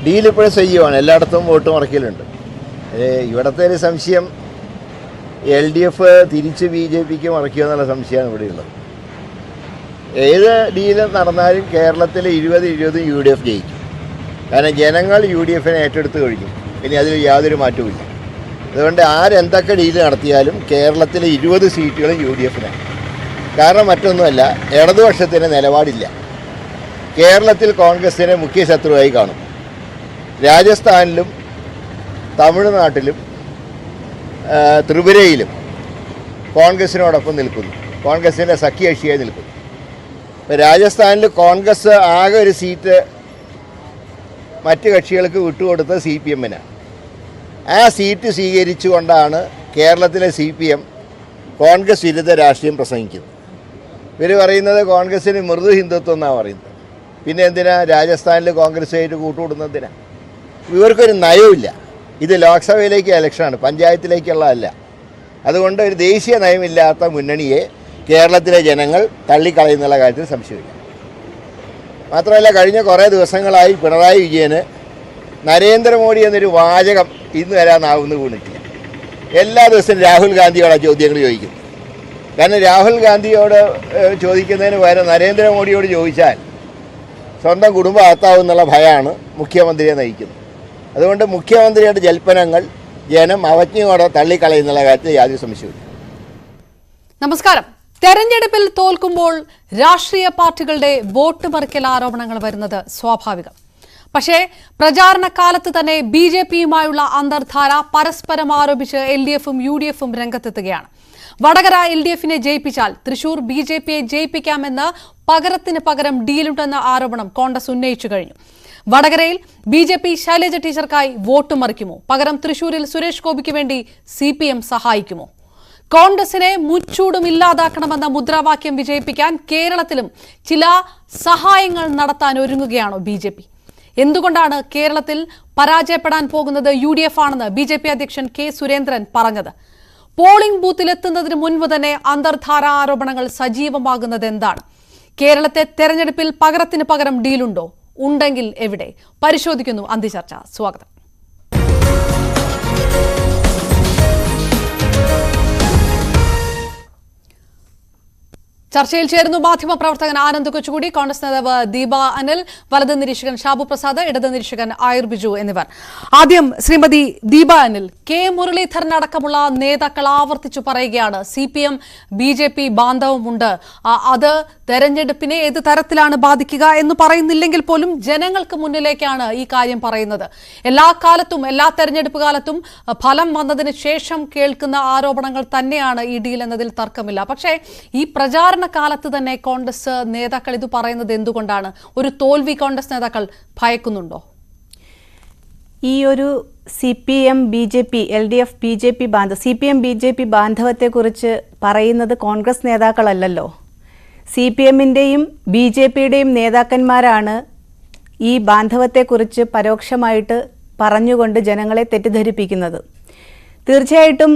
ഡീലിപ്പോഴും സജീവമാണ്, എല്ലായിടത്തും വോട്ട് മറക്കലുണ്ട്. ഇവിടുത്തെ ഒരു സംശയം LDF തിരിച്ച് BJPക്ക് മറക്കുക എന്നുള്ള സംശയമാണ് ഇവിടെയുള്ളത്. ഏത് ഡീലും നടന്നാലും കേരളത്തിൽ 20-20 UDF ജയിക്കും. കാരണം ജനങ്ങൾ UDFനെ ഏറ്റെടുത്ത് കഴിഞ്ഞു, ഇനി അതിൽ യാതൊരു മാറ്റവുമില്ല. അതുകൊണ്ട് ആരെന്തൊക്കെ ഡീല് നടത്തിയാലും കേരളത്തിലെ 20 സീറ്റുകളും UDFനാണ്. കാരണം മറ്റൊന്നുമല്ല, ഇടതുപക്ഷത്തിന് നിലപാടില്ല. കേരളത്തിൽ കോൺഗ്രസിനെ മുഖ്യ ശത്രുവായി കാണും. രാജസ്ഥാനിലും തമിഴ്നാട്ടിലും ത്രിപുരയിലും കോൺഗ്രസിനോടൊപ്പം നിൽക്കുന്നു, കോൺഗ്രസിൻ്റെ സഖ്യകക്ഷിയായി നിൽക്കുന്നു. ഇപ്പോൾ രാജസ്ഥാനിൽ കോൺഗ്രസ് ആകെ ഒരു സീറ്റ് മറ്റ് കക്ഷികൾക്ക് വിട്ടുകൊടുത്തത് CPMനാണ്. ആ സീറ്റ് സ്വീകരിച്ചുകൊണ്ടാണ് കേരളത്തിലെ CPM കോൺഗ്രസ് വിരുദ്ധ രാഷ്ട്രീയം പ്രസംഗിക്കുന്നത്. ഇവർ പറയുന്നത് കോൺഗ്രസിന് മൃദു ഹിന്ദുത്വം എന്നാണ് പറയുന്നത്. പിന്നെ എന്തിനാ രാജസ്ഥാനിൽ കോൺഗ്രസ്സായിട്ട് കൂട്ടുകൂടുന്നതിനാ? ഇവർക്കൊരു നയവുമില്ല. ഇത് ലോക്സഭയിലേക്ക് ഇലക്ഷനാണ്, പഞ്ചായത്തിലേക്കുള്ളതല്ല. അതുകൊണ്ട് ഒരു ദേശീയ നയമില്ലാത്ത മുന്നണിയെ കേരളത്തിലെ ജനങ്ങൾ തള്ളിക്കളയുന്നുള്ള കാര്യത്തിൽ സംശയമില്ല. മാത്രമല്ല, കഴിഞ്ഞ കുറേ ദിവസങ്ങളായി പിണറായി വിജയന് നരേന്ദ്രമോദി എന്നൊരു വാചകം ഇന്ന് വരാനാവുന്ന വീണിട്ടില്ല. എല്ലാ ദിവസവും രാഹുൽ ഗാന്ധിയോടാണ് ചോദ്യങ്ങൾ ചോദിക്കുന്നത്. കാരണം രാഹുൽ ഗാന്ധിയോട് ചോദിക്കുന്നതിന് പകരം നരേന്ദ്രമോദിയോട് ചോദിച്ചാൽ സ്വന്തം കുടുംബം അകത്താവുന്നുള്ള ഭയമാണ് മുഖ്യമന്ത്രിയെ നയിക്കുന്നത്. അതുകൊണ്ട് മുഖ്യമന്ത്രിയുടെ ജൽപ്പനങ്ങൾ ജനം അവജ്ഞയോടെ തള്ളിക്കളയുന്നുള്ള കാര്യത്തിൽ യാതൊരു സംശയമില്ല. നമസ്കാരം. തെരഞ്ഞെടുപ്പിൽ തോൽക്കുമ്പോൾ രാഷ്ട്രീയ പാർട്ടികളുടെ വോട്ട് മറിക്കൽ ആരോപണങ്ങൾ വരുന്നത് സ്വാഭാവികം. പക്ഷേ പ്രചാരണകാലത്ത് തന്നെ BJPയുമായുള്ള അന്തർധാര പരസ്പരം ആരോപിച്ച് LDFും UDFും രംഗത്തെത്തുകയാണ്. വടകര LDFനെ ജയിപ്പിച്ചാൽ തൃശൂർ BJPയെ ജയിപ്പിക്കാമെന്ന് പകരത്തിന് പകരം ഡീലുണ്ടെന്ന ആരോപണം കോൺഗ്രസ് ഉന്നയിച്ചു കഴിഞ്ഞു. വടകരയിൽ BJP ശൈലജ ടീച്ചർക്കായി വോട്ട് മറിക്കുമോ? പകരം തൃശൂരിൽ സുരേഷ് ഗോപിക്ക് വേണ്ടി CPM സഹായിക്കുമോ? കോൺഗ്രസിനെ മുച്ചൂടും ഇല്ലാതാക്കണമെന്ന മുദ്രാവാക്യം വിജയിപ്പിക്കാൻ കേരളത്തിലും ചില സഹായങ്ങൾ നടത്താൻ ഒരുങ്ങുകയാണോ BJP? എന്തുകൊണ്ടാണ് കേരളത്തിൽ പരാജയപ്പെടാൻ പോകുന്നത് UDF ആണെന്ന് BJP അധ്യക്ഷൻ K സുരേന്ദ്രൻ പറഞ്ഞത്? പോളിംഗ് ബൂത്തിലെത്തുന്നതിന് മുൻപ് തന്നെ അന്തർധാര ആരോപണങ്ങൾ സജീവമാകുന്നത് എന്താണ്? കേരളത്തെ തെരഞ്ഞെടുപ്പിൽ പകരത്തിന് പകരം ഡീലുണ്ടോ? ഉണ്ടെങ്കിൽ എവിടെ? പരിശോധിക്കുന്നു അന്തിചർച്ച. സ്വാഗതം. ചർച്ചയിൽ ചേരുന്നു മാധ്യമപ്രവർത്തകൻ ആനന്ദ് കൊച്ചുകൂടി, കോൺഗ്രസ് നേതാവ് ദീപ അനിൽ, വലത് നിരീക്ഷകൻ ഷാബു പ്രസാദ്, ഇടത് നിരീക്ഷകൻ ആയുർ ബിജു എന്നിവർ. ആദ്യം ശ്രീമതി ദീപ അനിൽ, K മുരളീധരൻ അടക്കമുള്ള നേതാക്കൾ ആവർത്തിച്ചു പറയുകയാണ് CPM BJP ബാന്ധവമുണ്ട്, അത് തെരഞ്ഞെടുപ്പിനെ ഏത് തരത്തിലാണ് ബാധിക്കുക എന്ന് പറയുന്നില്ലെങ്കിൽ പോലും ജനങ്ങൾക്ക് മുന്നിലേക്കാണ് ഈ കാര്യം പറയുന്നത്. എല്ലാ കാലത്തും, എല്ലാ തെരഞ്ഞെടുപ്പ് കാലത്തും ഫലം വന്നതിന് ശേഷം കേൾക്കുന്ന ആരോപണങ്ങൾ തന്നെയാണ് ഈ ഡീൽ എന്നതിൽ തർക്കമില്ല. പക്ഷേ ഈ പ്രചാരണ കാലത്ത് തന്നെ കോൺഗ്രസ് നേതാക്കൾ ഇത് പറയുന്നത് എന്തുകൊണ്ടാണ്? ഒരു തോൽവി കോൺഗ്രസ് നേതാക്കൾ ഭയക്കുന്നുണ്ടോ? ഈ ഒരു CPM BJP LDF BJP CPM BJP ബാന്ധവത്തെക്കുറിച്ച് പറയുന്നത് കോൺഗ്രസ് നേതാക്കളല്ലല്ലോ. CPMന്റെയും BJPയുടെയും നേതാക്കന്മാരാണ് ഈ ബാന്ധവത്തെക്കുറിച്ച് പരോക്ഷമായിട്ട് പറഞ്ഞുകൊണ്ട് ജനങ്ങളെ തെറ്റിദ്ധരിപ്പിക്കുന്നത്. തീർച്ചയായിട്ടും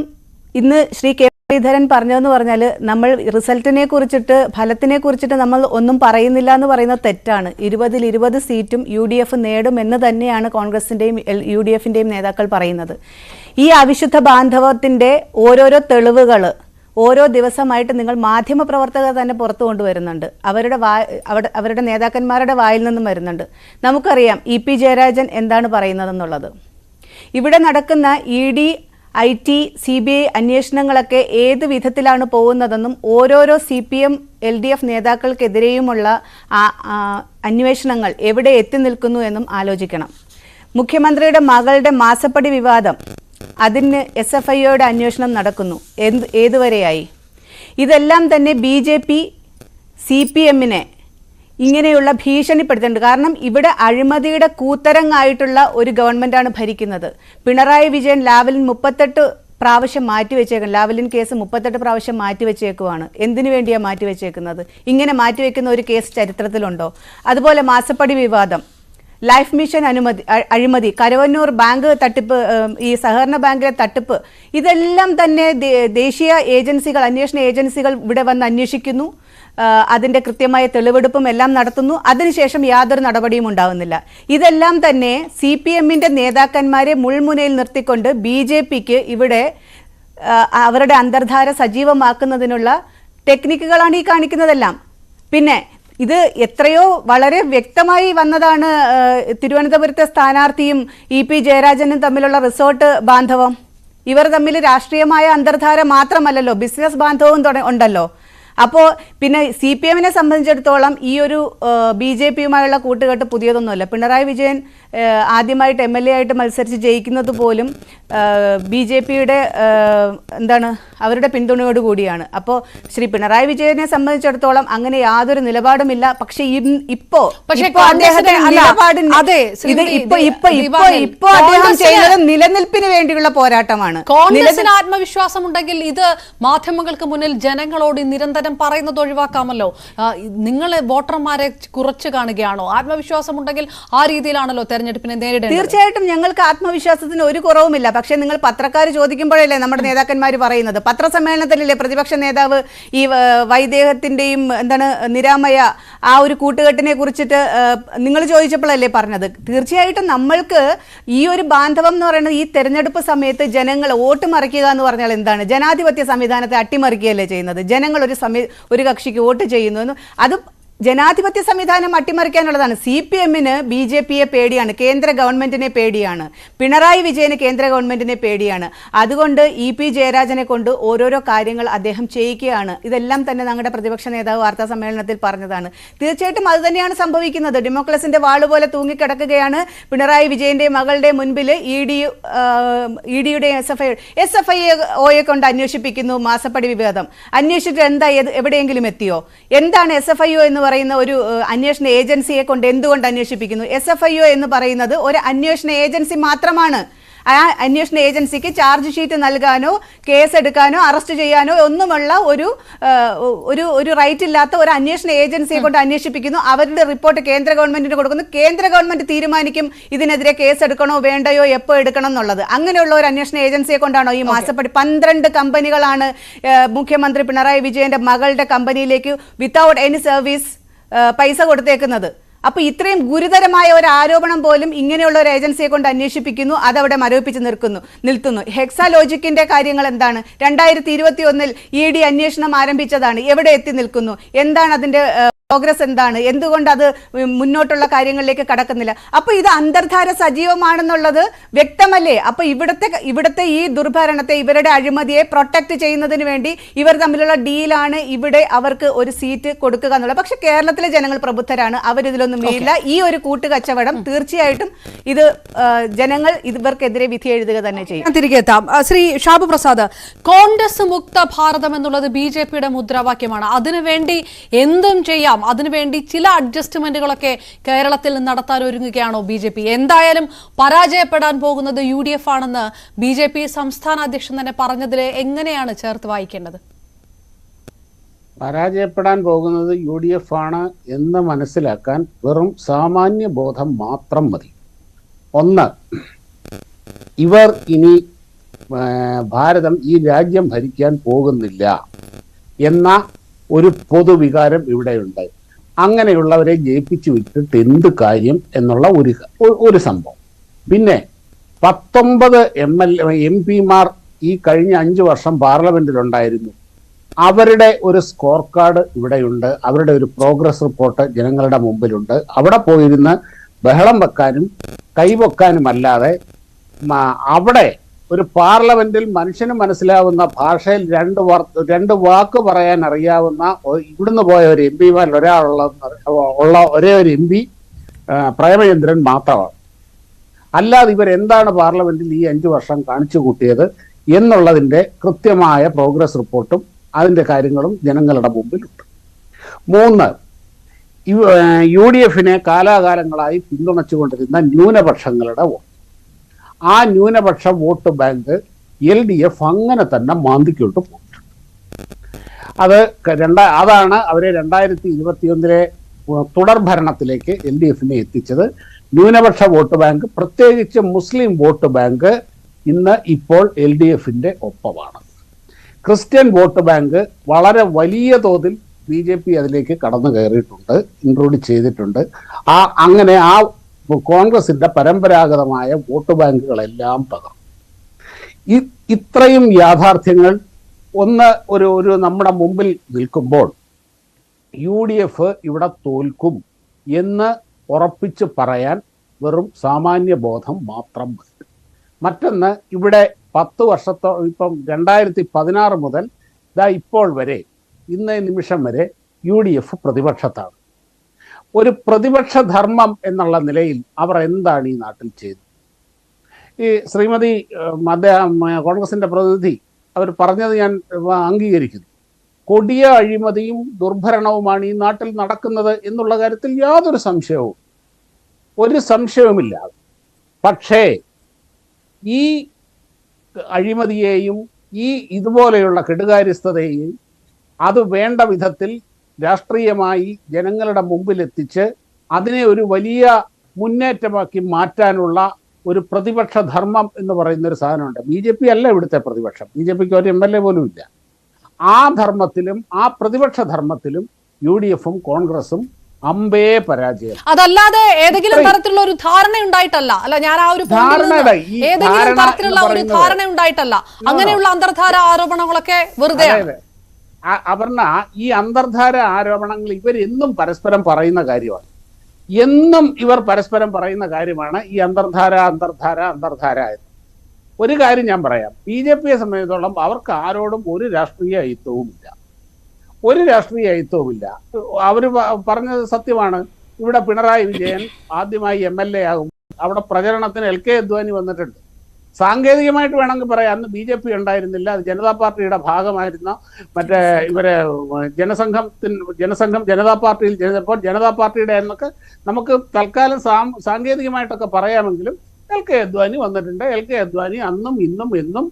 ഇന്ന് ശ്രീ K മുരളീധരൻ പറഞ്ഞതെന്ന് പറഞ്ഞാൽ നമ്മൾ റിസൾട്ടിനെ കുറിച്ചിട്ട്, ഫലത്തിനെ കുറിച്ചിട്ട് നമ്മൾ ഒന്നും പറയുന്നില്ല എന്ന് പറയുന്നത് തെറ്റാണ്. 20-20 സീറ്റും UDF നേടുമെന്ന് തന്നെയാണ് കോൺഗ്രസിൻ്റെയും UDFിൻ്റെയും നേതാക്കൾ പറയുന്നത്. ഈ അവിശുദ്ധ ബാന്ധവത്തിൻ്റെ ഓരോരോ തെളിവുകൾ ഓരോ ദിവസമായിട്ട് നിങ്ങൾ മാധ്യമപ്രവർത്തകർ തന്നെ പുറത്തു കൊണ്ടുവരുന്നുണ്ട്. അവരുടെ നേതാക്കന്മാരുടെ വായിൽ നിന്നും വരുന്നുണ്ട്. നമുക്കറിയാം EP ജയരാജൻ എന്താണ് പറയുന്നതെന്നുള്ളത്. ഇവിടെ നടക്കുന്ന ED IT CBI അന്വേഷണങ്ങളൊക്കെ ഏത് വിധത്തിലാണ് പോകുന്നതെന്നും ഓരോരോ CPM LDF നേതാക്കൾക്കെതിരെയുമുള്ള അന്വേഷണങ്ങൾ എവിടെ എത്തി നിൽക്കുന്നു എന്നും ആലോചിക്കണം. മുഖ്യമന്ത്രിയുടെ മകളുടെ മാസപ്പടി വിവാദം, അതിന് SFIOയുടെ അന്വേഷണം നടക്കുന്നു. ഏതുവരെയായി? ഇതെല്ലാം തന്നെ BJP CPMനെ ഇങ്ങനെയുള്ള ഭീഷണിപ്പെടുത്തുന്നുണ്ട്. കാരണം ഇവിടെ അഴിമതിയുടെ കൂത്തരങ്ങായിട്ടുള്ള ഒരു ഗവൺമെൻറ്റാണ് ഭരിക്കുന്നത്. പിണറായി വിജയൻ ലാവലിൻ 38 പ്രാവശ്യം മാറ്റിവെച്ചേക്കണം. ലാവലിൻ കേസ് 38 പ്രാവശ്യം മാറ്റിവെച്ചേക്കുവാണ്. എന്തിനു വേണ്ടിയാണ് മാറ്റിവെച്ചേക്കുന്നത്? ഇങ്ങനെ മാറ്റിവെക്കുന്ന ഒരു കേസ് ചരിത്രത്തിലുണ്ടോ? അതുപോലെ മാസപ്പടി വിവാദം, ലൈഫ് മിഷൻ അഴിമതി, കരുവന്നൂർ ബാങ്ക് തട്ടിപ്പ്, ഈ സഹകരണ ബാങ്കിലെ തട്ടിപ്പ്, ഇതെല്ലാം തന്നെ ദേശീയ ഏജൻസികൾ, അന്വേഷണ ഏജൻസികൾ ഇവിടെ വന്ന് അന്വേഷിക്കുന്നു. അതിൻ്റെ കൃത്യമായ തെളിവെടുപ്പും എല്ലാം നടത്തുന്നു. അതിനുശേഷം യാതൊരു നടപടിയും ഉണ്ടാകുന്നില്ല. ഇതെല്ലാം തന്നെ CPM-ന്റെ നേതാക്കന്മാരെ മുൾമുനയിൽ നിർത്തിക്കൊണ്ട് BJP-ക്ക് ഇവിടെ അവരുടെ അന്തർധാര സജീവമാക്കുന്നതിനുള്ള ടെക്നിക്കുകളാണ് ഈ കാണിക്കുന്നതെല്ലാം. പിന്നെ ഇത് എത്രയോ വളരെ വ്യക്തമായി വന്നതാണ് തിരുവനന്തപുരത്തെ സ്ഥാനാർത്ഥിയും EP ജയരാജനും തമ്മിലുള്ള റിസോർട്ട് ബാന്ധവം. ഇവർ തമ്മിൽ രാഷ്ട്രീയമായ അന്തർധാര മാത്രമല്ലല്ലോ, ബിസിനസ് ബാന്ധവവും ഉണ്ടല്ലോ. അപ്പോൾ പിന്നെ CPM-നെ സംബന്ധിച്ചിടത്തോളം ഈ ഒരു BJP-യുമായുള്ള കൂട്ടുകെട്ട് പുതിയതൊന്നുമല്ല. പിണറായി വിജയൻ ആദ്യമായിട്ട് MLA ആയിട്ട് മത്സരിച്ച് ജയിക്കുന്നത് പോലും BJP-യുടെ അവരുടെ പിന്തുണയോടുകൂടിയാണ്. അപ്പോൾ ശ്രീ പിണറായി വിജയനെ സംബന്ധിച്ചിടത്തോളം അങ്ങനെ യാതൊരു നിലപാടുമില്ല. പക്ഷെ ഇപ്പോ അദ്ദേഹത്തിന്റെ അദ്ദേഹം ചെയ്യുന്നത് നിലനിൽപ്പിന് വേണ്ടിയുള്ള പോരാട്ടമാണ്. കോൺഗ്രസിന് ആത്മവിശ്വാസം ഉണ്ടെങ്കിൽ ഇത് മാധ്യമങ്ങൾക്ക് മുന്നിൽ ജനങ്ങളോട് നിരന്തരം പറയുന്നത് ഒഴിവാക്കാമല്ലോ. നിങ്ങൾ വോട്ടർമാരെ കുറച്ച് കാണുകയാണോ? ആത്മവിശ്വാസം ഉണ്ടെങ്കിൽ ആ രീതിയിലാണല്ലോ തെരഞ്ഞെടുപ്പിനെ നേരിടേണ്ടത്. തീർച്ചയായിട്ടും ഞങ്ങൾക്ക് ആത്മവിശ്വാസത്തിന് ഒരു കുറവുമില്ല. പക്ഷേ നിങ്ങൾ പത്രക്കാർ ചോദിക്കുമ്പോഴല്ലേ നമ്മുടെ നേതാക്കന്മാർ പറയുന്നത്. പത്രസമ്മേളനത്തിലല്ലേ പ്രതിപക്ഷ നേതാവ് ഈ വൈദേഹത്തിന്റെയും നിരാമയ ആ ഒരു കൂട്ടുകെട്ടിനെ കുറിച്ചിട്ട് നിങ്ങൾ ചോദിച്ചപ്പോഴല്ലേ പറഞ്ഞത്. തീർച്ചയായിട്ടും നമ്മൾക്ക് ഈ ഒരു ബാന്ധവം എന്ന് പറയുന്നത് ഈ തെരഞ്ഞെടുപ്പ് സമയത്ത് ജനങ്ങൾ വോട്ട് മറിക്കുക എന്ന് പറഞ്ഞാൽ എന്താണ്? ജനാധിപത്യ സംവിധാനത്തെ അട്ടിമറിക്കുകയല്ലേ ചെയ്യുന്നത്. ജനങ്ങൾ ഒരു കക്ഷിക്ക് വോട്ട് ചെയ്യുന്നു. അത് ജനാധിപത്യ സംവിധാനം അട്ടിമറിക്കാനുള്ളതാണ്. CPM-ന് BJP-യെ പേടിയാണ്, കേന്ദ്ര ഗവൺമെന്റിനെ പേടിയാണ്, പിണറായി വിജയന് കേന്ദ്ര ഗവൺമെന്റിനെ പേടിയാണ്. അതുകൊണ്ട് EP ജയരാജനെ കൊണ്ട് ഓരോരോ കാര്യങ്ങൾ അദ്ദേഹം ചെയ്യിക്കുകയാണ്. ഇതെല്ലാം തന്നെ ഞങ്ങളുടെ പ്രതിപക്ഷ നേതാവ് വാർത്താ സമ്മേളനത്തിൽ പറഞ്ഞതാണ്. തീർച്ചയായിട്ടും അത് തന്നെയാണ് സംഭവിക്കുന്നത്. ഡെമോക്രസിന്റെ വാളുപോലെ തൂങ്ങിക്കിടക്കുകയാണ് പിണറായി വിജയന്റെ മകളുടെ മുൻപിൽ ED-യുടെ SFIO-യെ കൊണ്ട് അന്വേഷിപ്പിക്കുന്നു മാസപ്പടി വിവാദം. അന്വേഷിച്ചിട്ട് എന്താ എവിടെയെങ്കിലും എത്തിയോ? എന്താണ് SFIO എന്ന് പറയുന്ന ഒരു അന്വേഷണ ഏജൻസിയെ കൊണ്ട് എന്തുകൊണ്ട് അന്വേഷിപ്പിക്കുന്നു? SFIO എന്ന് പറയുന്നത് ഒരു അന്വേഷണ ഏജൻസി മാത്രമാണ്. ആ അന്വേഷണ ഏജൻസിക്ക് ചാർജ് ഷീറ്റ് നൽകാനോ കേസ് എടുക്കാനോ അറസ്റ്റ് ചെയ്യാനോ ഒന്നുമുള്ള ഒരു റൈറ്റ് ഇല്ലാത്ത ഒരു അന്വേഷണ ഏജൻസിയെ കൊണ്ട് അന്വേഷിപ്പിക്കുന്നു. അവരുടെ റിപ്പോർട്ട് കേന്ദ്ര ഗവൺമെന്റിന് കൊടുക്കുന്നു. കേന്ദ്ര ഗവൺമെന്റ് തീരുമാനിക്കും ഇതിനെതിരെ കേസ് എടുക്കണോ വേണ്ടയോ എപ്പോൾ എടുക്കണം എന്നുള്ളത്. അങ്ങനെയുള്ള ഒരു അന്വേഷണ ഏജൻസിയെ കൊണ്ടാണോ ഈ മാസപ്പടി? 12 കമ്പനികളാണ് മുഖ്യമന്ത്രി പിണറായി വിജയന്റെ മകളുടെ കമ്പനിയിലേക്ക് വിത്തൗട്ട് എനി സർവീസ് പൈസ കൊടുത്തേക്കുന്നത്. അപ്പൊ ഇത്രയും ഗുരുതരമായ ഒരു ആരോപണം പോലും ഇങ്ങനെയുള്ള ഒരു ഏജൻസിയെ കൊണ്ട് അന്വേഷിപ്പിക്കുന്നു. അതവിടെ മരവിപ്പിച്ച് നിർത്തുന്നു. ഹെക്സാലോജിക്കിന്റെ കാര്യങ്ങൾ എന്താണ്? 2021 ED അന്വേഷണം ആരംഭിച്ചതാണ്. എവിടെ എത്തി നിൽക്കുന്നു? എന്താണ് അതിന്റെ പ്രോഗ്രസ് എന്താണ്? എന്തുകൊണ്ട് അത് മുന്നോട്ടുള്ള കാര്യങ്ങളിലേക്ക് കടക്കുന്നില്ല? അപ്പൊ ഇത് അന്തർധാര സജീവമാണെന്നുള്ളത് വ്യക്തമല്ലേ? അപ്പൊ ഇവിടുത്തെ ഈ ദുർഭരണത്തെ, ഇവരുടെ അഴിമതിയെ പ്രൊട്ടക്ട് ചെയ്യുന്നതിന് വേണ്ടി ഇവർ തമ്മിലുള്ള ഡീലാണ് ഇവിടെ അവർക്ക് ഒരു സീറ്റ് കൊടുക്കുക എന്നുള്ളത്. പക്ഷെ കേരളത്തിലെ ജനങ്ങൾ പ്രബുദ്ധരാണ്, അവരിതിലൊന്നും വീഴില്ല. ഈ ഒരു കൂട്ടുകച്ചവടം തീർച്ചയായിട്ടും ഇത് ജനങ്ങൾ ഇവർക്കെതിരെ വിധി എഴുതുക തന്നെ ചെയ്യും. തിരികെ എത്താം. ശ്രീ ഷാബു പ്രസാദ്, കോൺഗ്രസ് മുക്ത ഭാരതം എന്നുള്ളത് BJP-യുടെ മുദ്രാവാക്യമാണ്. അതിനുവേണ്ടി എന്തും ചെയ്യാം, അതിനുവേണ്ടി ചില അഡ്ജസ്റ്റ്മെന്റുകളൊക്കെ കേരളത്തിൽ നടത്താൻ ഒരുങ്ങുകയാണോ BJP? എന്തായാലും പരാജയപ്പെടാൻ പോകുന്നത് UDF ആണെന്ന് BJP സംസ്ഥാന അധ്യക്ഷൻ തന്നെ പറഞ്ഞതിൽ എങ്ങനെയാണ് ചേർത്ത് വായിക്കേണ്ടത്? പരാജയപ്പെടാൻ പോകുന്നത് UDF ആണ് എന്ന് മനസ്സിലാക്കാൻ വെറും സാമാന്യ ബോധം മാത്രം മതി. ഒന്ന്, ഇവർ ഇനി ഭാരതം ഈ രാജ്യം ഭരിക്കാൻ പോകുന്നില്ല എന്ന ഒരു പൊതുവികാരം ഇവിടെയുണ്ട്. അങ്ങനെയുള്ളവരെ ജയിപ്പിച്ചു വിട്ടിട്ട് എന്ത് കാര്യം എന്നുള്ള ഒരു സംഭവം. പിന്നെ 19 MP-മാർ ഈ കഴിഞ്ഞ 5 വർഷം പാർലമെന്റിലുണ്ടായിരുന്നു. അവരുടെ ഒരു സ്കോർ കാർഡ് ഇവിടെയുണ്ട്. അവരുടെ ഒരു പ്രോഗ്രസ് റിപ്പോർട്ട് ജനങ്ങളുടെ മുമ്പിലുണ്ട്. അവിടെ പോയിരുന്ന് ബഹളം വെക്കാനും കൈവെക്കാനുമല്ലാതെ അവിടെ ഒരു പാർലമെന്റിൽ മനുഷ്യന് മനസ്സിലാവുന്ന ഭാഷയിൽ രണ്ട് വാക്ക് പറയാൻ അറിയാവുന്ന ഇവിടുന്ന് പോയ ഒരു MP-മാരിൽ ഉള്ള ഒരേ ഒരു MP പ്രേമചന്ദ്രൻ മാത്രമാണ്. അല്ലാതെ ഇവരെന്താണ് പാർലമെന്റിൽ ഈ 5 വർഷം കാണിച്ചു കൂട്ടിയത് എന്നുള്ളതിന്റെ കൃത്യമായ പ്രോഗ്രസ് റിപ്പോർട്ടും അതിന്റെ കാര്യങ്ങളും ജനങ്ങളുടെ മുമ്പിലുണ്ട്. 3, UDF-നെ കാലാകാലങ്ങളായി പിന്തുണച്ചുകൊണ്ടിരുന്ന ന്യൂനപക്ഷങ്ങളുടെ വോട്ട്, ആ ന്യൂനപക്ഷ വോട്ട് ബാങ്ക് LDF അങ്ങനെ തന്നെ മാന്തിക്കൊട്ട് പോയിട്ടുണ്ട്. അതാണ് അവരെ 2021 തുടർ ഭരണത്തിലേക്ക് LDF-നെ എത്തിച്ചത്. ന്യൂനപക്ഷ വോട്ട് ബാങ്ക്, പ്രത്യേകിച്ച് മുസ്ലിം വോട്ട് ബാങ്ക് ഇപ്പോൾ LDF-ന്റെ ഒപ്പമാണ്. ക്രിസ്ത്യൻ വോട്ട് ബാങ്ക് വളരെ വലിയ തോതിൽ BJP അതിലേക്ക് കടന്നു കയറിയിട്ടുണ്ട്, ഇൻക്ലൂഡ് ചെയ്തിട്ടുണ്ട്. അങ്ങനെ കോൺഗ്രസിന്റെ പരമ്പരാഗതമായ വോട്ട് ബാങ്കുകളെല്ലാം തകർന്നു. ഇത്രയും യാഥാർത്ഥ്യങ്ങൾ ഒരു നമ്മുടെ മുമ്പിൽ നിൽക്കുമ്പോൾ UDF ഇവിടെ തോൽക്കും എന്ന് ഉറപ്പിച്ച് പറയാൻ വെറും സാമാന്യ ബോധം മാത്രം മതി. മറ്റൊന്ന്, ഇവിടെ 10 ഇപ്പം 2016 മുതൽ ഇപ്പോൾ വരെ ഇന്നേ നിമിഷം വരെ UDF പ്രതിപക്ഷത്താണ്. ഒരു പ്രതിപക്ഷ ധർമ്മം എന്നുള്ള നിലയിൽ അവർ എന്താണ് ഈ നാട്ടിൽ ചെയ്തത്? ഈ ശ്രീമതി കോൺഗ്രസിന്റെ പ്രതിനിധി അവർ പറഞ്ഞത് ഞാൻ അംഗീകരിക്കുന്നു. കൊടിയ അഴിമതിയും ദുർഭരണവുമാണ് ഈ നാട്ടിൽ നടക്കുന്നത് എന്നുള്ള കാര്യത്തിൽ യാതൊരു സംശയവുമില്ല. പക്ഷേ ഈ അഴിമതിയെയും ഇതുപോലെയുള്ള കെടുകാര്യസ്ഥതയെയും അത് വേണ്ട വിധത്തിൽ രാഷ്ട്രീയമായി ജനങ്ങളുടെ മുമ്പിലെത്തിച്ച് അതിനെ ഒരു വലിയ മുന്നേറ്റമാക്കി മാറ്റാനുള്ള ഒരു പ്രതിപക്ഷ ധർമ്മം എന്ന് പറയുന്ന ഒരു സാധനമുണ്ട്. BJP അല്ല ഇവിടുത്തെ പ്രതിപക്ഷം. BJPക്ക് ഒരു MLA പോലും ഇല്ല. ആ ധർമ്മത്തിലും ആ പ്രതിപക്ഷ ധർമ്മത്തിലും UDFും കോൺഗ്രസും അമ്പേ പരാജയം. അതല്ലാതെ ഏതെങ്കിലും തരത്തിലുള്ള ഒരു ധാരണ ഉണ്ടായിട്ടല്ല. അല്ല, ഞാൻ ആ ഒരു ഏതെങ്കിലും തരത്തിലുള്ള ഒരു ധാരണ ഉണ്ടായിട്ടല്ല. അങ്ങനെയുള്ള അന്തർധാര ആരോപണങ്ങളൊക്കെ വെറുതെ. അപർണ, ഈ അന്തർധാര ആരോപണങ്ങൾ ഇവരെന്നും പരസ്പരം പറയുന്ന കാര്യമാണ്. എന്നും ഇവർ പരസ്പരം പറയുന്ന കാര്യമാണ് ഈ അന്തർധാര എന്ന്. ഒരു കാര്യം ഞാൻ പറയാം, BJPയെ സംബന്ധിച്ചിടത്തോളം അവർക്ക് ആരോടും ഒരു രാഷ്ട്രീയ അയിത്തവുമില്ല. അവർ പറഞ്ഞത് സത്യമാണ്. ഇവിടെ പിണറായി വിജയൻ ആദ്യമായി MLA ആകും, അവിടെ പ്രചരണത്തിന് LK അദ്വാനി വന്നിട്ടുണ്ട്. സാങ്കേതികമായിട്ട് വേണമെങ്കിൽ പറയാം, അന്ന് BJP ഉണ്ടായിരുന്നില്ല, അത് ജനതാ പാർട്ടിയുടെ ഭാഗമായിരുന്ന ഇവരെ ജനസംഘം ജനതാ പാർട്ടിയിൽ ചെയ്തപ്പോൾ ജനതാ പാർട്ടിയുടെ എന്നൊക്കെ നമുക്ക് തൽക്കാലം സാങ്കേതികമായിട്ടൊക്കെ പറയാമെങ്കിലും LK അദ്വാനി വന്നിട്ടുണ്ട്. LK അദ്വാനി അന്നും ഇന്നും എന്നും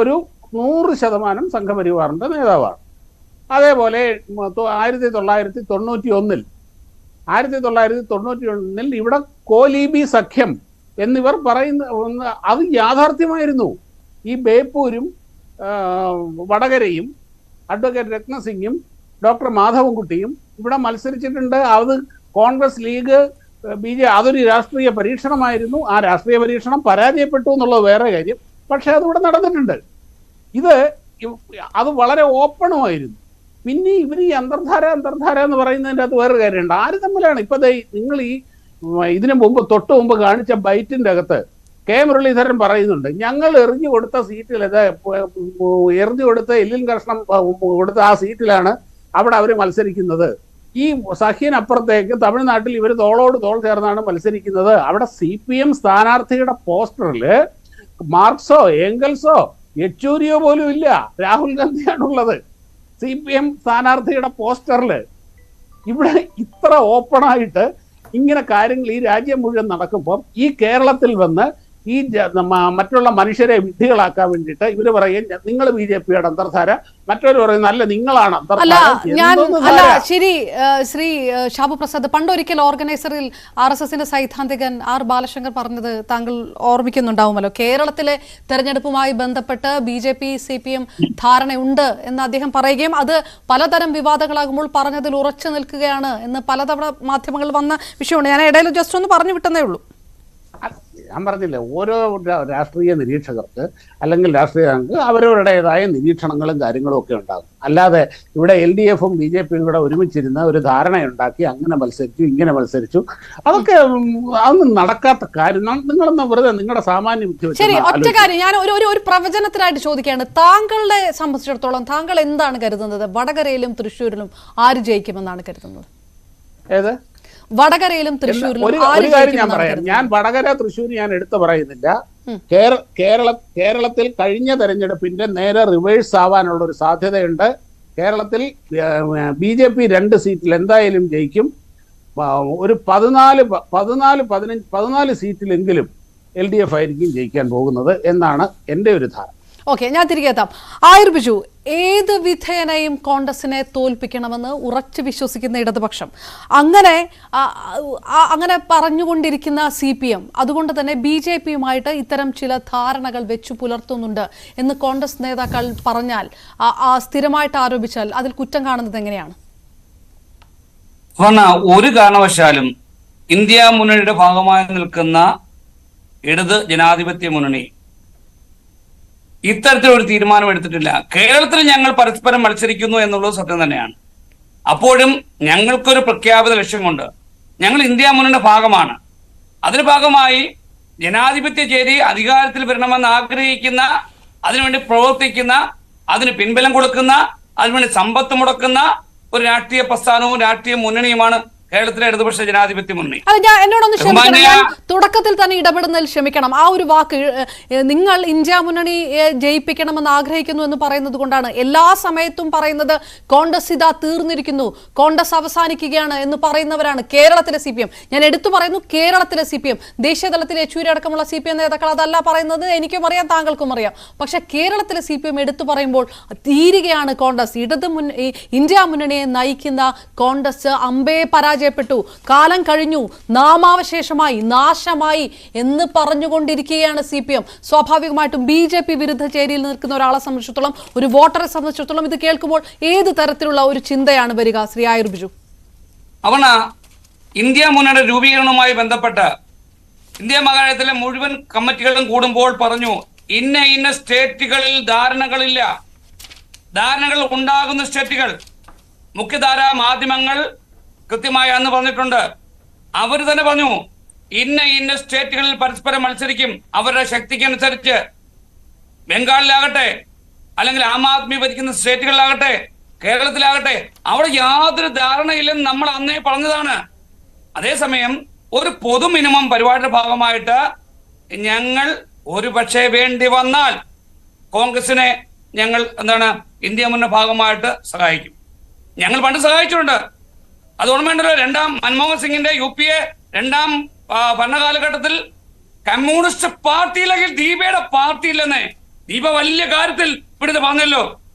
ഒരു 100% സംഘപരിവാറിന്റെ നേതാവാണ്. അതേപോലെ 1991 ഇവിടെ കോലീബി സഖ്യം എന്നിവർ പറയുന്ന അത് യാഥാർത്ഥ്യമായിരുന്നു. ഈ ബേപ്പൂരും വടകരയും അഡ്വക്കേറ്റ് രത്നസിംഗും ഡോക്ടർ മാധവൻകുട്ടിയും ഇവിടെ മത്സരിച്ചിട്ടുണ്ട്. അത് കോൺഗ്രസ് ലീഗ് അതൊരു രാഷ്ട്രീയ പരീക്ഷണമായിരുന്നു. ആ രാഷ്ട്രീയ പരീക്ഷണം പരാജയപ്പെട്ടു എന്നുള്ളത് വേറെ കാര്യം. പക്ഷെ അതിവിടെ നടന്നിട്ടുണ്ട്. അത് വളരെ ഓപ്പണുമായിരുന്നു. പിന്നെ ഇവർ ഈ അന്തർധാര എന്ന് പറയുന്നതിൻ്റെ അകത്ത് വേറൊരു കാര്യമുണ്ട്. ആര് തമ്മിലാണ് ഇപ്പൊ നിങ്ങൾ തൊട്ട് മുമ്പ് കാണിച്ച ബൈറ്റിന്റെ അകത്ത് കെ മുരളീധരൻ പറയുന്നുണ്ട്, ഞങ്ങൾ എറിഞ്ഞു കൊടുത്ത എല്ലിൻ കഷ്ണം കൊടുത്ത ആ സീറ്റിലാണ് അവിടെ അവർ മത്സരിക്കുന്നത്. ഈ സഖ്യനപ്പുറത്തേക്ക് തമിഴ്നാട്ടിൽ ഇവർ തോളോട് തോൾ ചേർന്നാണ് മത്സരിക്കുന്നത്. അവിടെ CPM സ്ഥാനാർത്ഥിയുടെ പോസ്റ്ററിൽ മാർക്സോ ഏംഗൽസോ യെച്ചൂരിയോ പോലും ഇല്ല, രാഹുൽ ഗാന്ധിയാണുള്ളത് CPM സ്ഥാനാർത്ഥിയുടെ പോസ്റ്ററിൽ. ഇവിടെ ഇത്ര ഓപ്പണായിട്ട് ഇങ്ങനെ കാര്യങ്ങൾ ഈ രാജ്യം മുഴുവൻ നടക്കുമ്പോൾ ഈ കേരളത്തിൽ വന്ന് ഈ മറ്റുള്ള മനുഷ്യരെ വിഡ്ഢികളാക്കാൻ വേണ്ടിയിട്ട് ഇവര് പറയും നിങ്ങൾ BJPയുടെ അന്തർധാര, മറ്റൊരു പറയുന്നത് അല്ല നിങ്ങളാണ് അന്തർധാര. ശരി, ശ്രീ ഷാബു പ്രസാദ്, പണ്ടൊരിക്കൽ ഓർഗനൈസറിൽ RSSന്റെ സൈദ്ധാന്തികൻ R ബാലശങ്കർ പറഞ്ഞത് താങ്കൾ ഓർമ്മിക്കുന്നുണ്ടാവുമല്ലോ. കേരളത്തിലെ തെരഞ്ഞെടുപ്പുമായി ബന്ധപ്പെട്ട് BJP CPM ധാരണയുണ്ട് എന്ന് അദ്ദേഹം പറയുകയും അത് പലതരം വിവാദങ്ങളാകുമ്പോൾ പറഞ്ഞതിൽ ഉറച്ചു നിൽക്കുകയാണ് എന്ന് പലതവണ മാധ്യമങ്ങളിൽ വന്ന വിഷയമുണ്ട്. ഞാൻ ഇടയിൽ ജസ്റ്റ് ഒന്ന് പറഞ്ഞു വിട്ടെന്നേ ഉള്ളൂ. ഞാൻ പറഞ്ഞില്ലേ, ഓരോ രാഷ്ട്രീയ നിരീക്ഷകർക്ക് അല്ലെങ്കിൽ രാഷ്ട്രീയങ്ങൾക്ക് അവരവരുടേതായ നിരീക്ഷണങ്ങളും കാര്യങ്ങളും ഒക്കെ ഉണ്ടാകും. അല്ലാതെ ഇവിടെ LDFും BJPയും കൂടെ ഒരുമിച്ചിരുന്ന ഒരു ധാരണയുണ്ടാക്കി അങ്ങനെ മത്സരിച്ചു ഇങ്ങനെ മത്സരിച്ചു, അതൊന്നും നടക്കാത്ത കാര്യം. നിങ്ങളൊന്ന് വെറുതെ നിങ്ങളുടെ സാമാന്യ ബുദ്ധി. ശരി, ഒറ്റ കാര്യം ഞാൻ ഒരു പ്രവചനത്തിനായിട്ട് ചോദിക്കുകയാണ്. താങ്കളെ സംബന്ധിച്ചിടത്തോളം താങ്കൾ എന്താണ് കരുതുന്നത്? വടകരയിലും തൃശ്ശൂരിലും ആര് ജയിക്കുമെന്നാണ് കരുതുന്നത്? ഏത് വടകരയിലും തൃശ്ശൂരിലും? ഒരു കാര്യം ഞാൻ പറയാം, ഞാൻ വടകര തൃശ്ശൂർ ഞാൻ എടുത്തു പറയുന്നില്ല. കേരളത്തിൽ കഴിഞ്ഞ തെരഞ്ഞെടുപ്പിന്റെ നേരെ റിവേഴ്സ് ആവാനുള്ള ഒരു സാധ്യതയുണ്ട്. കേരളത്തിൽ BJP 2 സീറ്റിൽ എന്തായാലും ജയിക്കും. ഒരു 14 സീറ്റിലെങ്കിലും LDF ആയിരിക്കും ജയിക്കാൻ പോകുന്നത് എന്നാണ് എൻ്റെ ഒരു ധാരണ. ഓക്കെ, ഞാൻ തിരികെ എത്താം. ആയുർ ബിജു, ഏത് വിധേയനെയും കോൺഗ്രസിനെ തോൽപ്പിക്കണമെന്ന് ഉറച്ചു വിശ്വസിക്കുന്ന ഇടതുപക്ഷം, അങ്ങനെ പറഞ്ഞുകൊണ്ടിരിക്കുന്ന CPM, അതുകൊണ്ട് തന്നെ BJPയുമായിട്ട് ഇത്തരം ചില ധാരണകൾ വെച്ചു പുലർത്തുന്നുണ്ട് എന്ന് കോൺഗ്രസ് നേതാക്കൾ പറഞ്ഞാൽ, സ്ഥിരമായിട്ട് ആരോപിച്ചാൽ അതിൽ കുറ്റം കാണുന്നത് എങ്ങനെയാണ്? ഒരു കാരണവശാലും ഇന്ത്യ മുന്നണിയുടെ ഭാഗമായി നിൽക്കുന്ന ഇടത് ജനാധിപത്യ മുന്നണി ഇത്തരത്തിലൊരു തീരുമാനം എടുത്തിട്ടില്ല. കേരളത്തിൽ ഞങ്ങൾ പരസ്പരം മത്സരിക്കുന്നു എന്നുള്ളത് സത്യം തന്നെയാണ്. അപ്പോഴും ഞങ്ങൾക്കൊരു പ്രഖ്യാപിത ലക്ഷ്യമുണ്ട്. ഞങ്ങൾ ഇന്ത്യ മുന്നണിയുടെ ഭാഗമാണ്. അതിന് ഭാഗമായി ജനാധിപത്യ ചേരി അധികാരത്തിൽ വരണമെന്ന് ആഗ്രഹിക്കുന്ന, അതിനുവേണ്ടി പ്രവർത്തിക്കുന്ന, അതിന് പിൻബലം കൊടുക്കുന്ന, അതിനുവേണ്ടി സമ്പത്ത് മുടക്കുന്ന ഒരു രാഷ്ട്രീയ പ്രസ്ഥാനവും രാഷ്ട്രീയ മുന്നണിയുമാണ് കേരളത്തിലെ ഇടതുപക്ഷ ജനാധിപത്യ മുന്നണി. എന്നോടൊന്ന് ക്ഷമിക്കണം, ഞാൻ തുടക്കത്തിൽ തന്നെ ഇടപെടുന്നതിൽ ക്ഷമിക്കണം. ആ ഒരു വാക്ക് നിങ്ങൾ ഇന്ത്യ മുന്നണി ജയിപ്പിക്കണമെന്ന് ആഗ്രഹിക്കുന്നു എന്ന് പറയുന്നത് കൊണ്ടാണ് എല്ലാ സമയത്തും പറയുന്നത് കോൺഗ്രസ് ഇതാ തീർന്നിരിക്കുന്നു, കോൺഗ്രസ് അവസാനിക്കുകയാണ് എന്ന് പറയുന്നവരാണ് കേരളത്തിലെ CPM. ഞാൻ എടുത്തു പറയുന്നു, കേരളത്തിലെ CPM, ദേശീയ തലത്തിലെ യെച്ചൂരി അടക്കമുള്ള CPM നേതാക്കൾ അതല്ല പറയുന്നത്, എനിക്കും അറിയാം, താങ്കൾക്കും അറിയാം. പക്ഷെ കേരളത്തിലെ CPM എടുത്തു പറയുമ്പോൾ തീരുകയാണ് കോൺഗ്രസ്. ഇന്ത്യ മുന്നണിയെ നയിക്കുന്ന കോൺഗ്രസ് അമ്പേ പരാജയപ്പെട്ടു, കാലം കഴിഞ്ഞു, നാമാവശേഷമായി, നാശമായി എന്ന് പറഞ്ഞുകൊണ്ടിരിക്കുകയാണ് CPM. സ്വാഭാവികമായിട്ടും BJP വിരുദ്ധ ചേരിയിൽ നിൽക്കുന്ന ഒരാളെ സംബന്ധിച്ചിടത്തോളം, ഒരു വോട്ടറെ സംബന്ധിച്ചിടത്തോളം ഇത് കേൾക്കുമ്പോൾ ഏത് തരത്തിലുള്ള ഒരു ചിന്തയാണ് വരിക? ശ്രീ ആയൂർ ബിജു. ഇന്ത്യ മുന്നണിയുടെ രൂപീകരണവുമായി ബന്ധപ്പെട്ട് ഇന്ത്യ മഹാരാജ്യത്തിലെ മുഴുവൻ കമ്മിറ്റികളും കൂടുമ്പോൾ പറഞ്ഞു, ഇന്ന സ്റ്റേറ്റുകളിൽ ധാരണകളില്ല, ധാരണകൾ ഉണ്ടാകുന്ന സ്റ്റേറ്റുകൾ മുഖ്യധാര മാധ്യമങ്ങൾ കൃത്യമായി അന്ന് പറഞ്ഞിട്ടുണ്ട്. അവർ തന്നെ പറഞ്ഞു, ഇന്ന സ്റ്റേറ്റുകളിൽ പരസ്പരം മത്സരിക്കും അവരുടെ ശക്തിക്കനുസരിച്ച്. ബംഗാളിലാകട്ടെ, അല്ലെങ്കിൽ ആം ആദ്മി ഭരിക്കുന്ന സ്റ്റേറ്റുകളിലാകട്ടെ, കേരളത്തിലാകട്ടെ, അവിടെ യാതൊരു ധാരണയില്ലെന്ന് നമ്മൾ അന്നേ പറഞ്ഞതാണ്. അതേസമയം ഒരു പൊതു മിനിമം പരിപാടിയുടെ ഭാഗമായിട്ട് ഞങ്ങൾ ഒരു പക്ഷേ വേണ്ടി വന്നാൽ കോൺഗ്രസിനെ ഞങ്ങൾ ഇന്ത്യ മുന്നണി ഭാഗമായിട്ട് സഹായിക്കും. ഞങ്ങൾ പണ്ട് സഹായിച്ചിട്ടുണ്ട്, അത് ഓർമ്മയുണ്ടല്ലോ. മൻമോഹൻ സിംഗിന്റെ UPA രണ്ടാം ഭരണകാലഘട്ടത്തിൽ കമ്മ്യൂണിസ്റ്റ് പാർട്ടിയിലെങ്കിൽ ദീപയുടെ പാർട്ടിയില്ലെന്നേ ദീപ വലിയ കാര്യത്തിൽ ഇവിടുത്തെ പറഞ്ഞല്ലോ.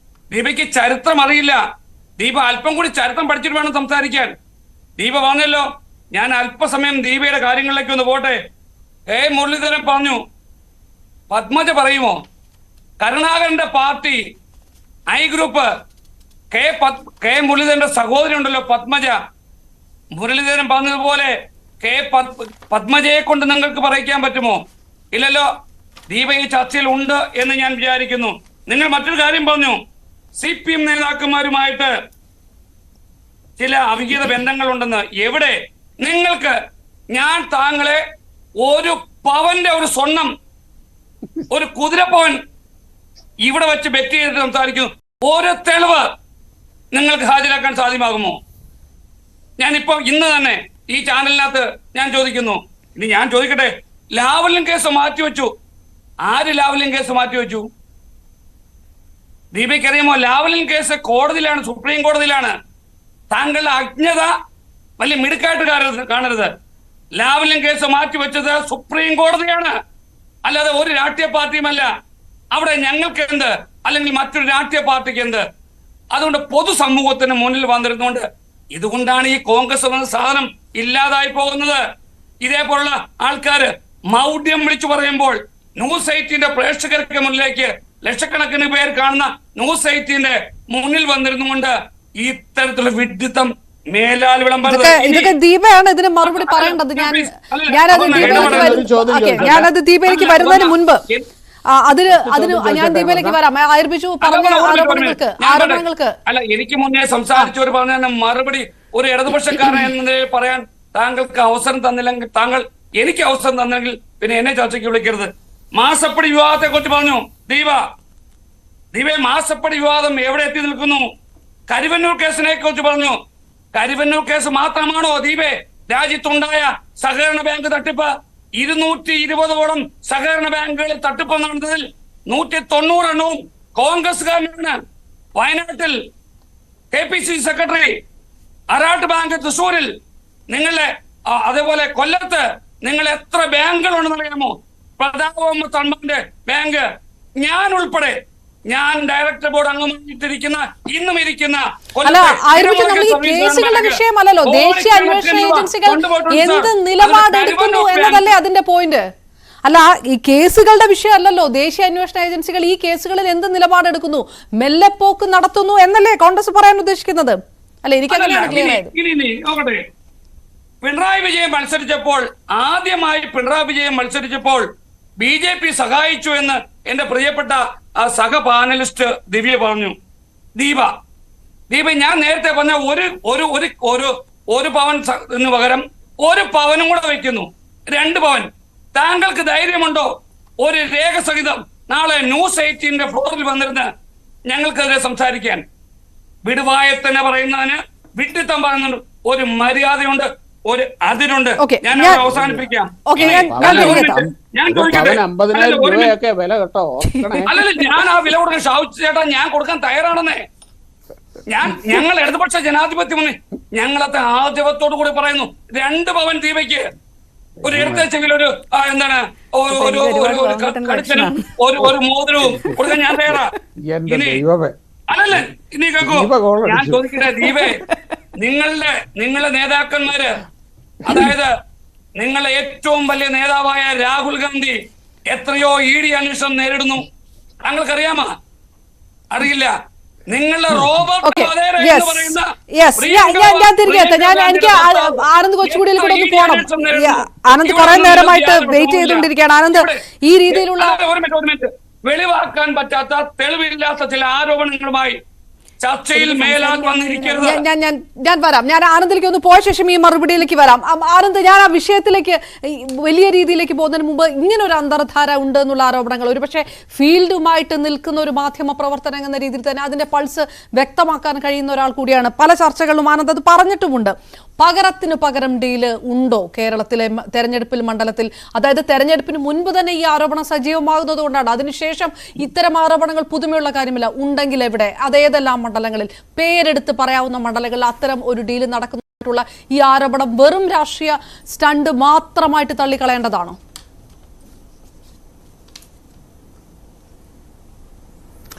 ദീപയ്ക്ക് ചരിത്രം അറിയില്ല, ദീപ അല്പം കൂടി ചരിത്രം പഠിച്ചിട്ട് വേണം സംസാരിക്കാൻ. ദീപ പറഞ്ഞല്ലോ, ഞാൻ അല്പസമയം ദീപയുടെ കാര്യങ്ങളിലേക്ക് ഒന്ന് പോട്ടെ. മുരളീധരൻ പറഞ്ഞു, പത്മജ പറയുമോ? കരുണാകരന്റെ പാർട്ടി ഐ ഗ്രൂപ്പ് കെ മുരളീധരന്റെ സഹോദരി ഉണ്ടല്ലോ പത്മജ. മുരളീധരൻ പറഞ്ഞതുപോലെ പത്മജയെ കൊണ്ട് നിങ്ങൾക്ക് പറയിക്കാൻ പറ്റുമോ? ഇല്ലല്ലോ. ദീപ ഈ ചർച്ചയിൽ ഉണ്ട് എന്ന് ഞാൻ വിചാരിക്കുന്നു. നിങ്ങൾ മറ്റൊരു കാര്യം പറഞ്ഞു, CPM നേതാക്കന്മാരുമായിട്ട് ചില അവിഹിത ബന്ധങ്ങളുണ്ടെന്ന്. എവിടെ? നിങ്ങൾക്ക് ഞാൻ താങ്കളെ ഒരു പവന്റെ ഒരു സ്വർണം, ഒരു കുതിരപ്പവൻ ഇവിടെ വെച്ച് ബെറ്റ് ചെയ്തിട്ട് സംസാരിക്കുന്നു. ഒരു തെളിവ് നിങ്ങൾക്ക് ഹാജരാക്കാൻ സാധ്യമാകുമോ? ഞാനിപ്പോ ഇന്ന് തന്നെ ഈ ചാനലിനകത്ത് ഞാൻ ചോദിക്കുന്നു. ഇനി ഞാൻ ചോദിക്കട്ടെ, ലാവ്ലിൻ കേസ് മാറ്റിവെച്ചു. ആര് ലാവ്ലിൻ കേസ് മാറ്റിവെച്ചു? ദീപയ്ക്ക് അറിയാമോ? ലാവ്ലിൻ കേസ് കോടതിയിലാണ്, സുപ്രീം കോടതിയിലാണ്. താങ്കളുടെ അജ്ഞത വലിയ മിടുക്കായിട്ട് കാണരുത്. ലാവ്ലിൻ കേസ് മാറ്റിവെച്ചത് സുപ്രീം കോടതിയാണ്, അല്ലാതെ ഒരു രാഷ്ട്രീയ പാർട്ടിയുമല്ല. അവിടെ ഞങ്ങൾക്ക് എന്ത്, അല്ലെങ്കിൽ മറ്റൊരു രാഷ്ട്രീയ പാർട്ടിക്ക് എന്ത്? അതുകൊണ്ട് പൊതുസമൂഹത്തിന് മുന്നിൽ വന്നിരുന്നുകൊണ്ട് ഇതുകൊണ്ടാണ് ഈ കോൺഗ്രസ് എന്ന സാധനം ഇല്ലാതായി പോകുന്നത്. ഇതേപോലുള്ള ആൾക്കാര് മൗഢ്യം വിളിച്ചു പറയുമ്പോൾ ന്യൂസ് 18 പ്രേക്ഷകർക്ക് മുന്നിലേക്ക് ലക്ഷക്കണക്കിന് പേർ കാണുന്ന ന്യൂസ് 18 മുന്നിൽ വന്നിരുന്നുകൊണ്ട് ഇത്തരത്തിലുള്ള വിഡ്ഢിത്തം മേലാൽ വിളംബരം. ഇതൊക്കെ ദീപയാണ് ഇതിന് മറുപടി പറയേണ്ടത്. ഞാനത് ദീപയിലേക്ക് വരുന്നതിന് മുൻപ് ഞാൻ ദീപയിലേക്ക് വരാം. ആയൂർ ബിജു പറഞ്ഞ ആരോപണങ്ങൾക്ക് അല്ല, എനിക്ക് മുന്നേ സംസാരിച്ചവർ പറഞ്ഞ മറുപടി ഒരു ഇടതുപക്ഷക്കാരൻ എന്ന നിലയിൽ പറയാൻ താങ്കൾക്ക് അവസരം തന്നില്ലെങ്കിൽ, താങ്കൾ എനിക്ക് അവസരം തന്നെങ്കിൽ പിന്നെ എന്നെ ചർച്ചയ്ക്ക് വിളിക്കരുത്. മാസപ്പടി വിവാദത്തെ കുറിച്ച് പറഞ്ഞു ദീപേ. മാസപ്പടി വിവാദം എവിടെ എത്തി നിൽക്കുന്നു? കരുവന്നൂർ കേസിനെ കുറിച്ച് പറഞ്ഞു. കരുവന്നൂർ കേസ് മാത്രമാണോ ദീപേ രാജ്യത്തുണ്ടായ സഹകരണ ബാങ്ക് തട്ടിപ്പ്? 220ഓളം സഹകരണ ബാങ്കുകളിൽ തട്ടിപ്പ് നടന്നതിൽ 190 എണ്ണവും കോൺഗ്രസ്സുകാരനാണ്. വയനാട്ടിൽ KPCC സെക്രട്ടറി, അരാട്ട് ബാങ്ക് തൃശ്ശൂരിൽ, നിങ്ങളുടെ അതേപോലെ കൊല്ലത്ത് നിങ്ങൾ എത്ര ബാങ്കുകളുണ്ടെന്ന് അറിയാമോ? പ്രതാപ തമ്പാന്റെ ബാങ്ക്, ഞാൻ ഉൾപ്പെടെ, ഞാൻ ഡയറക്ടർ ബോർഡ് അംഗമായിട്ടിരിക്കുന്ന ഇന്നും ഇരിക്കുന്ന കേസുകളുടെ വിഷയമല്ലല്ലോ, ദേശീയ അന്വേഷണ ഏജൻസികൾ എന്ത് നിലപാടെടുക്കുന്നു എന്നതല്ലേ അതിന്റെ പോയിന്റ്. അല്ല, ഈ കേസുകളുടെ വിഷയമല്ലല്ലോ. ദേശീയ അന്വേഷണ ഏജൻസികൾ ഈ കേസുകളിൽ എന്ത് നിലപാടെടുക്കുന്നു, മെല്ലെപ്പോക്ക് നടത്തുന്നു എന്നല്ലേ കോൺഗ്രസ് പറയാൻ ഉദ്ദേശിക്കുന്നത്? അല്ല, എനിക്ക് അങ്ങനെയാണ് ക്ലിയർ ആയത്. ഇനി നോക്കട്ടെ, പിണറായി വിജയൻ ആദ്യമായി പിണറായി വിജയൻ മത്സരിച്ചപ്പോൾ BJP സഹായിച്ചു എന്ന് എന്റെ പ്രിയപ്പെട്ട സഹ പാനലിസ്റ്റ് ദിവ്യ പറഞ്ഞു. ദീപ ഞാൻ നേരത്തെ പറഞ്ഞ ഒരു പവൻ പകരം 1 പവനും കൂടെ വയ്ക്കുന്നു, 2 പവൻ. താങ്കൾക്ക് ധൈര്യമുണ്ടോ ഒരു രേഖ സഹിതം നാളെ ന്യൂസ് 18 ഫ്ലോറിൽ വന്നിരുന്ന് ഞങ്ങൾക്കെതിരെ സംസാരിക്കാൻ? വിടുവായത്തന്നെ പറയുന്നതിന് വിഡ്ഢിത്തം പറയുന്നുണ്ട്. ഒരു മര്യാദയുണ്ട്, ഒരു അതിരുണ്ട്. ഞാൻ അവസാനിപ്പിക്കാം. ഞാൻ 50,000 രൂപയൊക്കെ വില കേട്ടോ. അല്ലല്ല, ഞാൻ ആ വില കൊടുക്കാൻ ഷാവുച്ച് ചേട്ടാ ഞാൻ കൊടുക്കാൻ തയ്യാറാണെന്നേ. ഞങ്ങൾ ഇടതുപക്ഷ ജനാധിപത്യം ഞങ്ങളത്തെ ആർജവത്തോടു കൂടി പറയുന്നു. 2 പവൻ ദീപയ്ക്ക്, ഒരു ഇടത്തെ ചെവിയിൽ ഒരു എന്താണ് കടിച്ചനും ഒരു മോതിരവും കൊടുക്കാൻ ഞാൻ തയ്യാറാ. അല്ലല്ലേ, ഇനി കേൾക്കൂ, ഞാൻ ചോദിക്കട്ടെ ദീപേ, നിങ്ങളുടെ നേതാക്കന്മാര്, അതായത് നിങ്ങളുടെ ഏറ്റവും വലിയ നേതാവായ രാഹുൽ ഗാന്ധി എത്രയോ ED അന്വേഷണം നേരിടുന്നു, താങ്കൾക്കറിയാമോ? അറിയില്ല. നിങ്ങളുടെ റോബർട്ട് എനിക്ക് ആനന്ദ് കൊച്ചുകൂടിയിൽ കൂടെ ഒന്ന് പോകണം. ആനന്ദ് കുറെ നേരമായിട്ട് വെയിറ്റ് ചെയ്തുകൊണ്ടിരിക്കുകയാണ്. ആനന്ദ്, ഈ രീതിയിലുള്ള വെളിവാക്കാൻ പറ്റാത്ത തെളിവില്ലാത്ത ചില ആരോപണങ്ങളുമായി ചർച്ചയിൽ മേലാൽ വന്നിരിക്കരുത്. ഞാൻ വരാം. ഞാൻ ആനന്ദിലേക്ക് ഒന്ന് പോയ ശേഷം ഈ മറുപടിയിലേക്ക് വരാം. ആനന്ദ്, ഞാൻ ആ വിഷയത്തിലേക്ക് വലിയ രീതിയിലേക്ക് പോകുന്നതിന് മുമ്പ് ഇങ്ങനെ ഒരു അന്തർധാര ഉണ്ട് എന്നുള്ള ആരോപണങ്ങൾ, ഒരുപക്ഷെ ഫീൽഡുമായിട്ട് നിൽക്കുന്ന ഒരു മാധ്യമ പ്രവർത്തനം എന്ന രീതിയിൽ തന്നെ അതിന്റെ പൾസ് വ്യക്തമാക്കാൻ കഴിയുന്ന ഒരാൾ കൂടിയാണ്. പല ചർച്ചകളിലും ആനന്ദ് അത് പറഞ്ഞിട്ടുമുണ്ട്. പകരത്തിന് പകരം ഡീല് ഉണ്ടോ കേരളത്തിലെ തെരഞ്ഞെടുപ്പിൽ മണ്ഡലത്തിൽ? അതായത് തെരഞ്ഞെടുപ്പിന് മുൻപ് തന്നെ ഈ ആരോപണം സജീവമാകുന്നത് കൊണ്ടാണ്. അതിനുശേഷം ഇത്തരം ആരോപണങ്ങൾ പുതുമയുള്ള കാര്യമില്ല. ഉണ്ടെങ്കിൽ എവിടെ, അതേതെല്ലാം മണ്ഡലങ്ങളിൽ, പേരെടുത്ത് പറയാവുന്ന മണ്ഡലങ്ങളിൽ അത്തരം ഒരു ഡീല് നടക്കുന്നുള്ള ഈ ആരോപണം വെറും രാഷ്ട്രീയ സ്റ്റണ്ട് മാത്രമായിട്ട് തള്ളിക്കളയേണ്ടതാണോ?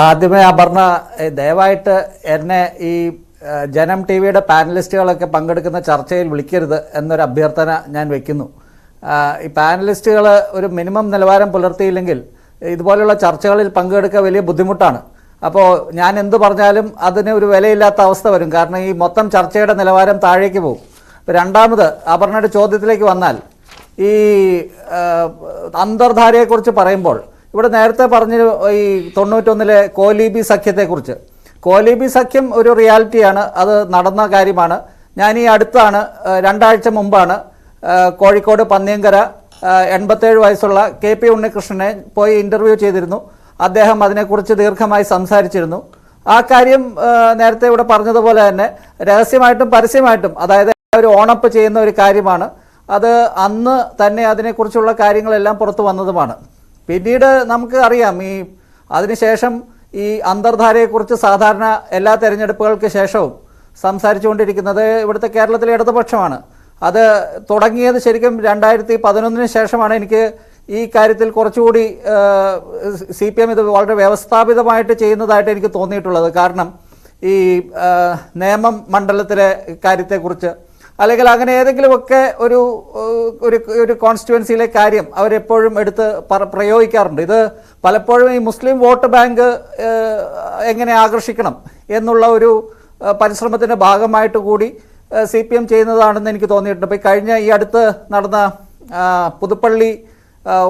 ആദ്യമേ അപർണ, ദയവായിട്ട് എന്നെ ഈ ജനം TV-യുടെ പാനലിസ്റ്റുകളൊക്കെ പങ്കെടുക്കുന്ന ചർച്ചയിൽ വിളിക്കരുത് എന്നൊരു അഭ്യർത്ഥന ഞാൻ വയ്ക്കുന്നു. ഈ പാനലിസ്റ്റുകൾ ഒരു മിനിമം നിലവാരം പുലർത്തിയില്ലെങ്കിൽ ഇതുപോലെയുള്ള ചർച്ചകളിൽ പങ്കെടുക്കുക വലിയ ബുദ്ധിമുട്ടാണ്. അപ്പോൾ ഞാൻ എന്ത് പറഞ്ഞാലും അതിന് ഒരു വിലയില്ലാത്ത അവസ്ഥ വരും. കാരണം ഈ മൊത്തം ചർച്ചയുടെ നിലവാരം താഴേക്ക് പോകും. രണ്ടാമത് അപർണയുടെ ചോദ്യത്തിലേക്ക് വന്നാൽ, ഈ അന്തർധാരയെക്കുറിച്ച് പറയുമ്പോൾ ഇവിടെ നേരത്തെ പറഞ്ഞ ഈ 91-ലെ കോലീബി സഖ്യത്തെക്കുറിച്ച്, കോലീബി സഖ്യം ഒരു റിയാലിറ്റിയാണ്, അത് നടന്ന കാര്യമാണ്. ഞാൻ ഈ അടുത്താണ് 2 ആഴ്ച മുമ്പാണ് കോഴിക്കോട് പന്നിയങ്കര 87 വയസ്സുള്ള KP ഉണ്ണികൃഷ്ണനെ പോയി ഇൻ്റർവ്യൂ ചെയ്തിരുന്നു. അദ്ദേഹം അതിനെക്കുറിച്ച് ദീർഘമായി സംസാരിച്ചിരുന്നു. ആ കാര്യം നേരത്തെ ഇവിടെ പറഞ്ഞതുപോലെ തന്നെ രഹസ്യമായിട്ടും പരസ്യമായിട്ടും, അതായത് ഒരു ഓണപ്പ് ചെയ്യുന്ന ഒരു കാര്യമാണ്. അത് അന്ന് തന്നെ അതിനെക്കുറിച്ചുള്ള കാര്യങ്ങളെല്ലാം പുറത്തു വന്നതുമാണ്. പിന്നീട് നമുക്ക് അറിയാം, ഈ അതിനുശേഷം ഈ അന്തർധാരയെക്കുറിച്ച് സാധാരണ എല്ലാ തെരഞ്ഞെടുപ്പുകൾക്ക് ശേഷവും സംസാരിച്ചുകൊണ്ടിരിക്കുന്നത് ഇവിടുത്തെ കേരളത്തിലെ ഇടതുപക്ഷമാണ്. അത് തുടങ്ങിയത് ശരിക്കും 2011 ശേഷമാണ്. എനിക്ക് ഈ കാര്യത്തിൽ കുറച്ചുകൂടി CPM ഇത് വളരെ വ്യവസ്ഥാപിതമായിട്ട് ചെയ്യുന്നതായിട്ട് എനിക്ക് തോന്നിയിട്ടുള്ളത്. കാരണം ഈ നേമം മണ്ഡലത്തിലെ കാര്യത്തെക്കുറിച്ച്, അല്ലെങ്കിൽ അങ്ങനെ ഏതെങ്കിലുമൊക്കെ ഒരു കോൺസ്റ്റിറ്റ്യുവൻസിയിലെ കാര്യം അവരെപ്പോഴും എടുത്ത് പ്രയോഗിക്കാറുണ്ട്. ഇത് പലപ്പോഴും ഈ മുസ്ലിം വോട്ട് ബാങ്ക് എങ്ങനെ ആകർഷിക്കണം എന്നുള്ള ഒരു പരിശ്രമത്തിൻ്റെ ഭാഗമായിട്ട് കൂടി CPM ചെയ്യുന്നതാണെന്ന് എനിക്ക് തോന്നിയിട്ടുണ്ട്. ഇപ്പോൾ കഴിഞ്ഞ ഈ അടുത്ത് നടന്ന പുതുപ്പള്ളി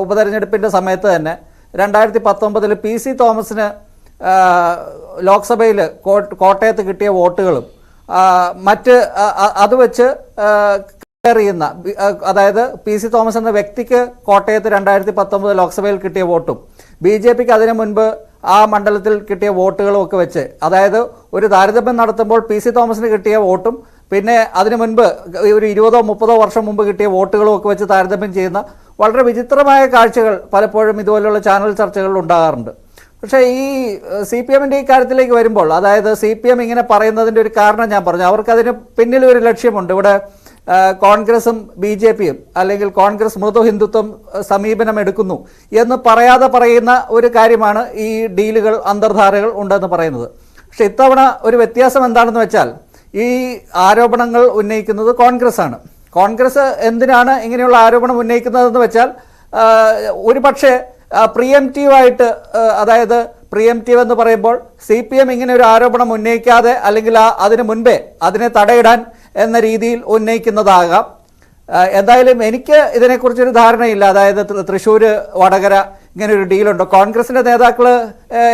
ഉപതെരഞ്ഞെടുപ്പിൻ്റെ സമയത്ത് തന്നെ 2019 PC തോമസിന് ലോക്സഭയിൽ കോട്ടയത്ത് കിട്ടിയ വോട്ടുകളും മറ്റ് അത് വെച്ച് ചെയ്യുന്ന, അതായത് PC തോമസ് എന്ന വ്യക്തിക്ക് കോട്ടയത്ത് 2019 ലോക്സഭയിൽ കിട്ടിയ വോട്ടും BJPക്ക് അതിനു മുൻപ് ആ മണ്ഡലത്തിൽ കിട്ടിയ വോട്ടുകളും ഒക്കെ വെച്ച്, അതായത് ഒരു താരതമ്യം നടത്തുമ്പോൾ PC തോമസിന് കിട്ടിയ വോട്ടും പിന്നെ അതിനു മുൻപ് ഒരു 20-30 വർഷം മുമ്പ് കിട്ടിയ വോട്ടുകളും ഒക്കെ വെച്ച് താരതമ്യം ചെയ്യുന്ന വളരെ വിചിത്രമായ കാഴ്ചകൾ പലപ്പോഴും ഇതുപോലുള്ള ചാനൽ ചർച്ചകളിൽ ഉണ്ടാകാറുണ്ട്. പക്ഷേ ഈ CPMൻ്റെ ഈ കാര്യത്തിലേക്ക് വരുമ്പോൾ, അതായത് CPM ഇങ്ങനെ പറയുന്നതിൻ്റെ ഒരു കാരണം ഞാൻ പറഞ്ഞു, അവർക്കതിന് പിന്നിൽ ഒരു ലക്ഷ്യമുണ്ട്. ഇവിടെ കോൺഗ്രസും BJPയും അല്ലെങ്കിൽ കോൺഗ്രസ് മൃദു ഹിന്ദുത്വം സമീപനം എടുക്കുന്നു എന്ന് പറയാതെ പറയുന്ന ഒരു കാര്യമാണ് ഈ ഡീലുകൾ, അന്തർധാരകൾ ഉണ്ടെന്ന് പറയുന്നത്. പക്ഷെ ഇത്തവണ ഒരു വ്യത്യാസം എന്താണെന്ന് വെച്ചാൽ, ഈ ആരോപണങ്ങൾ ഉന്നയിക്കുന്നത് കോൺഗ്രസ് ആണ്. കോൺഗ്രസ് എന്തിനാണ് ഇങ്ങനെയുള്ള ആരോപണം ഉന്നയിക്കുന്നതെന്ന് വെച്ചാൽ, ഒരു പക്ഷേ പ്രിയംറ്റീവായിട്ട്, അതായത് പ്രിയംറ്റീവ് എന്ന് പറയുമ്പോൾ CPM ഇങ്ങനെ ഒരു ആരോപണം ഉന്നയിക്കാതെ അല്ലെങ്കിൽ അതിന് മുൻപേ അതിനെ തടയിടാൻ എന്ന രീതിയിൽ ഉന്നയിക്കുന്നതാകാം. എന്തായാലും എനിക്ക് ഇതിനെക്കുറിച്ചൊരു ധാരണയില്ല. അതായത് തൃശ്ശൂർ വടകര ഇങ്ങനെ ഒരു ഡീലുണ്ടോ? കോൺഗ്രസിൻ്റെ നേതാക്കൾ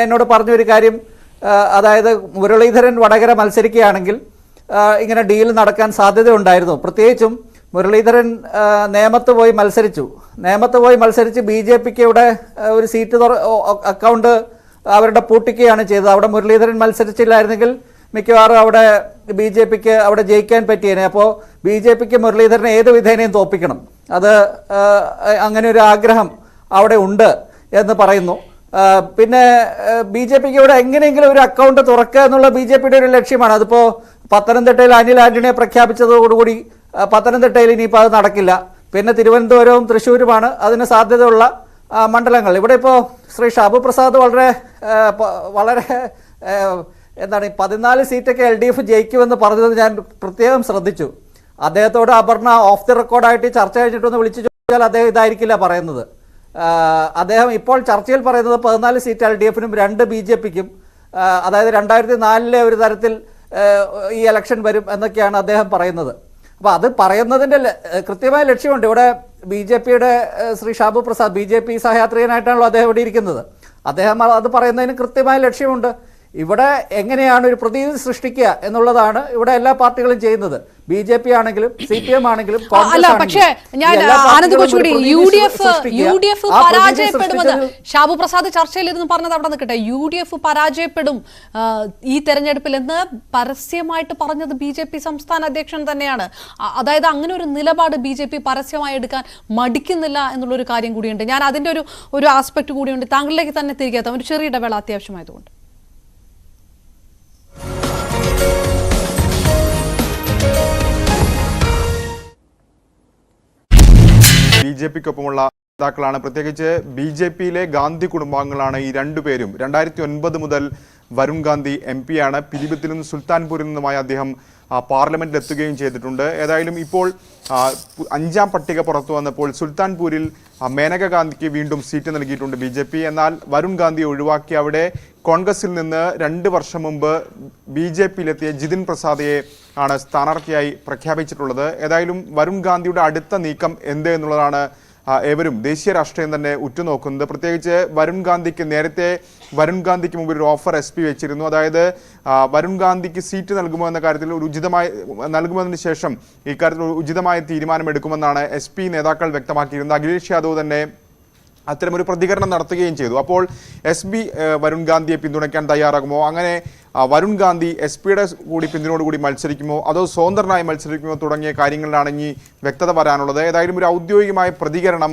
എന്നോട് പറഞ്ഞൊരു കാര്യം, അതായത് മുരളീധരൻ വടകര മത്സരിക്കുകയാണെങ്കിൽ ഇങ്ങനെ ഡീൽ നടക്കാൻ സാധ്യതയുണ്ടായിരുന്നു. പ്രത്യേകിച്ചും മുരളീധരൻ നേമത്ത് പോയി മത്സരിച്ച് BJPക്ക് ഇവിടെ ഒരു സീറ്റ് അക്കൗണ്ട് അവരുടെ പൂട്ടിക്കുകയാണ് ചെയ്തത്. അവിടെ മുരളീധരൻ മത്സരിച്ചില്ലായിരുന്നെങ്കിൽ മിക്കവാറും അവിടെ BJPക്ക് അവിടെ ജയിക്കാൻ പറ്റിയേനെ. അപ്പോൾ BJPക്ക് മുരളീധരനെ ഏത് വിധേനയും തോൽപ്പിക്കണം, അത് അങ്ങനെ ഒരു ആഗ്രഹം അവിടെ ഉണ്ട് എന്ന് പറയുന്നു. പിന്നെ BJPക്ക് ഇവിടെ എങ്ങനെയെങ്കിലും ഒരു അക്കൗണ്ട് തുറക്കുക എന്നുള്ള BJPയുടെ ഒരു ലക്ഷ്യമാണ്. അതിപ്പോൾ പത്തനംതിട്ടയിൽ അനിൽ ആന്റണിയെ പ്രഖ്യാപിച്ചതോടുകൂടി പത്തനംതിട്ടയിൽ ഇനിയിപ്പോൾ അത് നടക്കില്ല. പിന്നെ തിരുവനന്തപുരവും തൃശ്ശൂരുമാണ് അതിന് സാധ്യതയുള്ള മണ്ഡലങ്ങൾ. ഇവിടെ ഇപ്പോൾ ശ്രീ ഷാബു പ്രസാദ് വളരെ എന്താണ് 14 സീറ്റൊക്കെ LDF ജയിക്കുമെന്ന് പറഞ്ഞത് ഞാൻ പ്രത്യേകം ശ്രദ്ധിച്ചു. അദ്ദേഹത്തോട് അപർണ ഓഫ് ദി റെക്കോർഡായിട്ട് ചർച്ച കഴിഞ്ഞിട്ടൊന്ന് വിളിച്ചു ചോദിച്ചാൽ അദ്ദേഹം ഇതായിരിക്കില്ല പറയുന്നത്. അദ്ദേഹം ഇപ്പോൾ ചർച്ചയിൽ പറയുന്നത് 14 സീറ്റ് LDFനും 2 BJPക്കും, അതായത് 2004 ഒരു തരത്തിൽ ഈ ഇലക്ഷൻ വരും എന്നൊക്കെയാണ് അദ്ദേഹം പറയുന്നത്. അപ്പോൾ അത് പറയുന്നതിൻ്റെ കൃത്യമായ ലക്ഷ്യമുണ്ട്. ഇവിടെ BJPയുടെ ശ്രീ ഷാബു പ്രസാദ് BJP സഹയാത്രികനായിട്ടാണല്ലോ അദ്ദേഹം ഇവിടെ ഇരിക്കുന്നത്. അദ്ദേഹം അത് പറയുന്നതിന് കൃത്യമായ ലക്ഷ്യമുണ്ട്. ഇവിടെ എങ്ങനെയാണ് ഒരു പ്രതീതി സൃഷ്ടിക്കുക എന്നുള്ളതാണ് ഇവിടെ എല്ലാ പാർട്ടികളും ചെയ്യുന്നത്. BJP ആണെങ്കിലും CPM ആണെങ്കിലും പക്ഷേ ഞാൻ ആനന്ദ് കൊച്ചുകൂടി UDF പരാജയപ്പെടുമെന്ന് ഷാബു പ്രസാദ് ചർച്ചയിൽ ഇരുന്ന് പറഞ്ഞത് അവിടെ നിൽക്കട്ടെ. UDF പരാജയപ്പെടും ഈ തെരഞ്ഞെടുപ്പിൽ എന്ന് പരസ്യമായിട്ട് പറഞ്ഞത് BJP സംസ്ഥാന അധ്യക്ഷൻ തന്നെയാണ്. അതായത് അങ്ങനെ ഒരു നിലപാട് BJP പരസ്യമായി എടുക്കാൻ മടിക്കുന്നില്ല എന്നുള്ളൊരു കാര്യം കൂടിയുണ്ട്. ഞാൻ അതിന്റെ ഒരു ആസ്പെക്ട് കൂടിയുണ്ട്. താങ്കളിലേക്ക് തന്നെ തിരികെ എത്താം. ഒരു ചെറിയ ഇടവേള അത്യാവശ്യമായതുകൊണ്ട്. BJPക്കൊപ്പമുള്ള നേതാക്കളാണ്, പ്രത്യേകിച്ച് BJPയിലെ ഗാന്ധി കുടുംബാംഗങ്ങളാണ് ഈ രണ്ടുപേരും. 2009 മുതൽ വരുൺ ഗാന്ധി MP ആണ്. പിലിഭിത്തിൽ നിന്നും സുൽത്താൻപൂരിൽ നിന്നുമായി അദ്ദേഹം പാർലമെന്റിൽ എത്തുകയും ചെയ്തിട്ടുണ്ട്. ഏതായാലും ഇപ്പോൾ 5ാം പട്ടിക പുറത്തു വന്നപ്പോൾ സുൽത്താൻപൂരിൽ മേനക ഗാന്ധിക്ക് വീണ്ടും സീറ്റ് നൽകിയിട്ടുണ്ട് BJP. എന്നാൽ വരുൺ ഗാന്ധി ഒഴിവാക്കി അവിടെ കോൺഗ്രസിൽ നിന്ന് 2 വർഷം മുമ്പ് BJPയിലെത്തിയ ജിതിൻ പ്രസാദയെ ആണ് സ്ഥാനാർത്ഥിയായി പ്രഖ്യാപിച്ചിട്ടുള്ളത്. ഏതായാലും വരുൺ ഗാന്ധിയുടെ അടുത്ത നീക്കം എന്ത് എന്നുള്ളതാണ് ഏവരും ദേശീയ രാഷ്ട്രീയം തന്നെ ഉറ്റുനോക്കുന്നത്. പ്രത്യേകിച്ച് വരുൺ ഗാന്ധിക്ക് മുമ്പ് ഒരു ഓഫർ SP വെച്ചിരുന്നു. അതായത് വരുൺ ഗാന്ധിക്ക് സീറ്റ് നൽകുമോ എന്ന കാര്യത്തിൽ നൽകുന്നതിന് ശേഷം ഇക്കാര്യത്തിൽ ഉചിതമായ തീരുമാനമെടുക്കുമെന്നാണ് SP നേതാക്കൾ വ്യക്തമാക്കിയിരുന്നത്. അഖിലേഷ് യാദവ് തന്നെ അത്തരമൊരു പ്രതികരണം നടത്തുകയും ചെയ്തു. അപ്പോൾ SB വരുൺ ഗാന്ധിയെ പിന്തുണയ്ക്കാൻ തയ്യാറാകുമോ? അങ്ങനെ വരുൺ ഗാന്ധി SP-യുടെ കൂടി പിന്തുണയോടുകൂടി മത്സരിക്കുമോ അതോ സ്വതന്ത്രനായി മത്സരിക്കുമോ തുടങ്ങിയ കാര്യങ്ങളിലാണ് ഇനി വ്യക്തത വരാനുള്ളത്. ഏതായാലും ഒരു ഔദ്യോഗികമായ പ്രതികരണം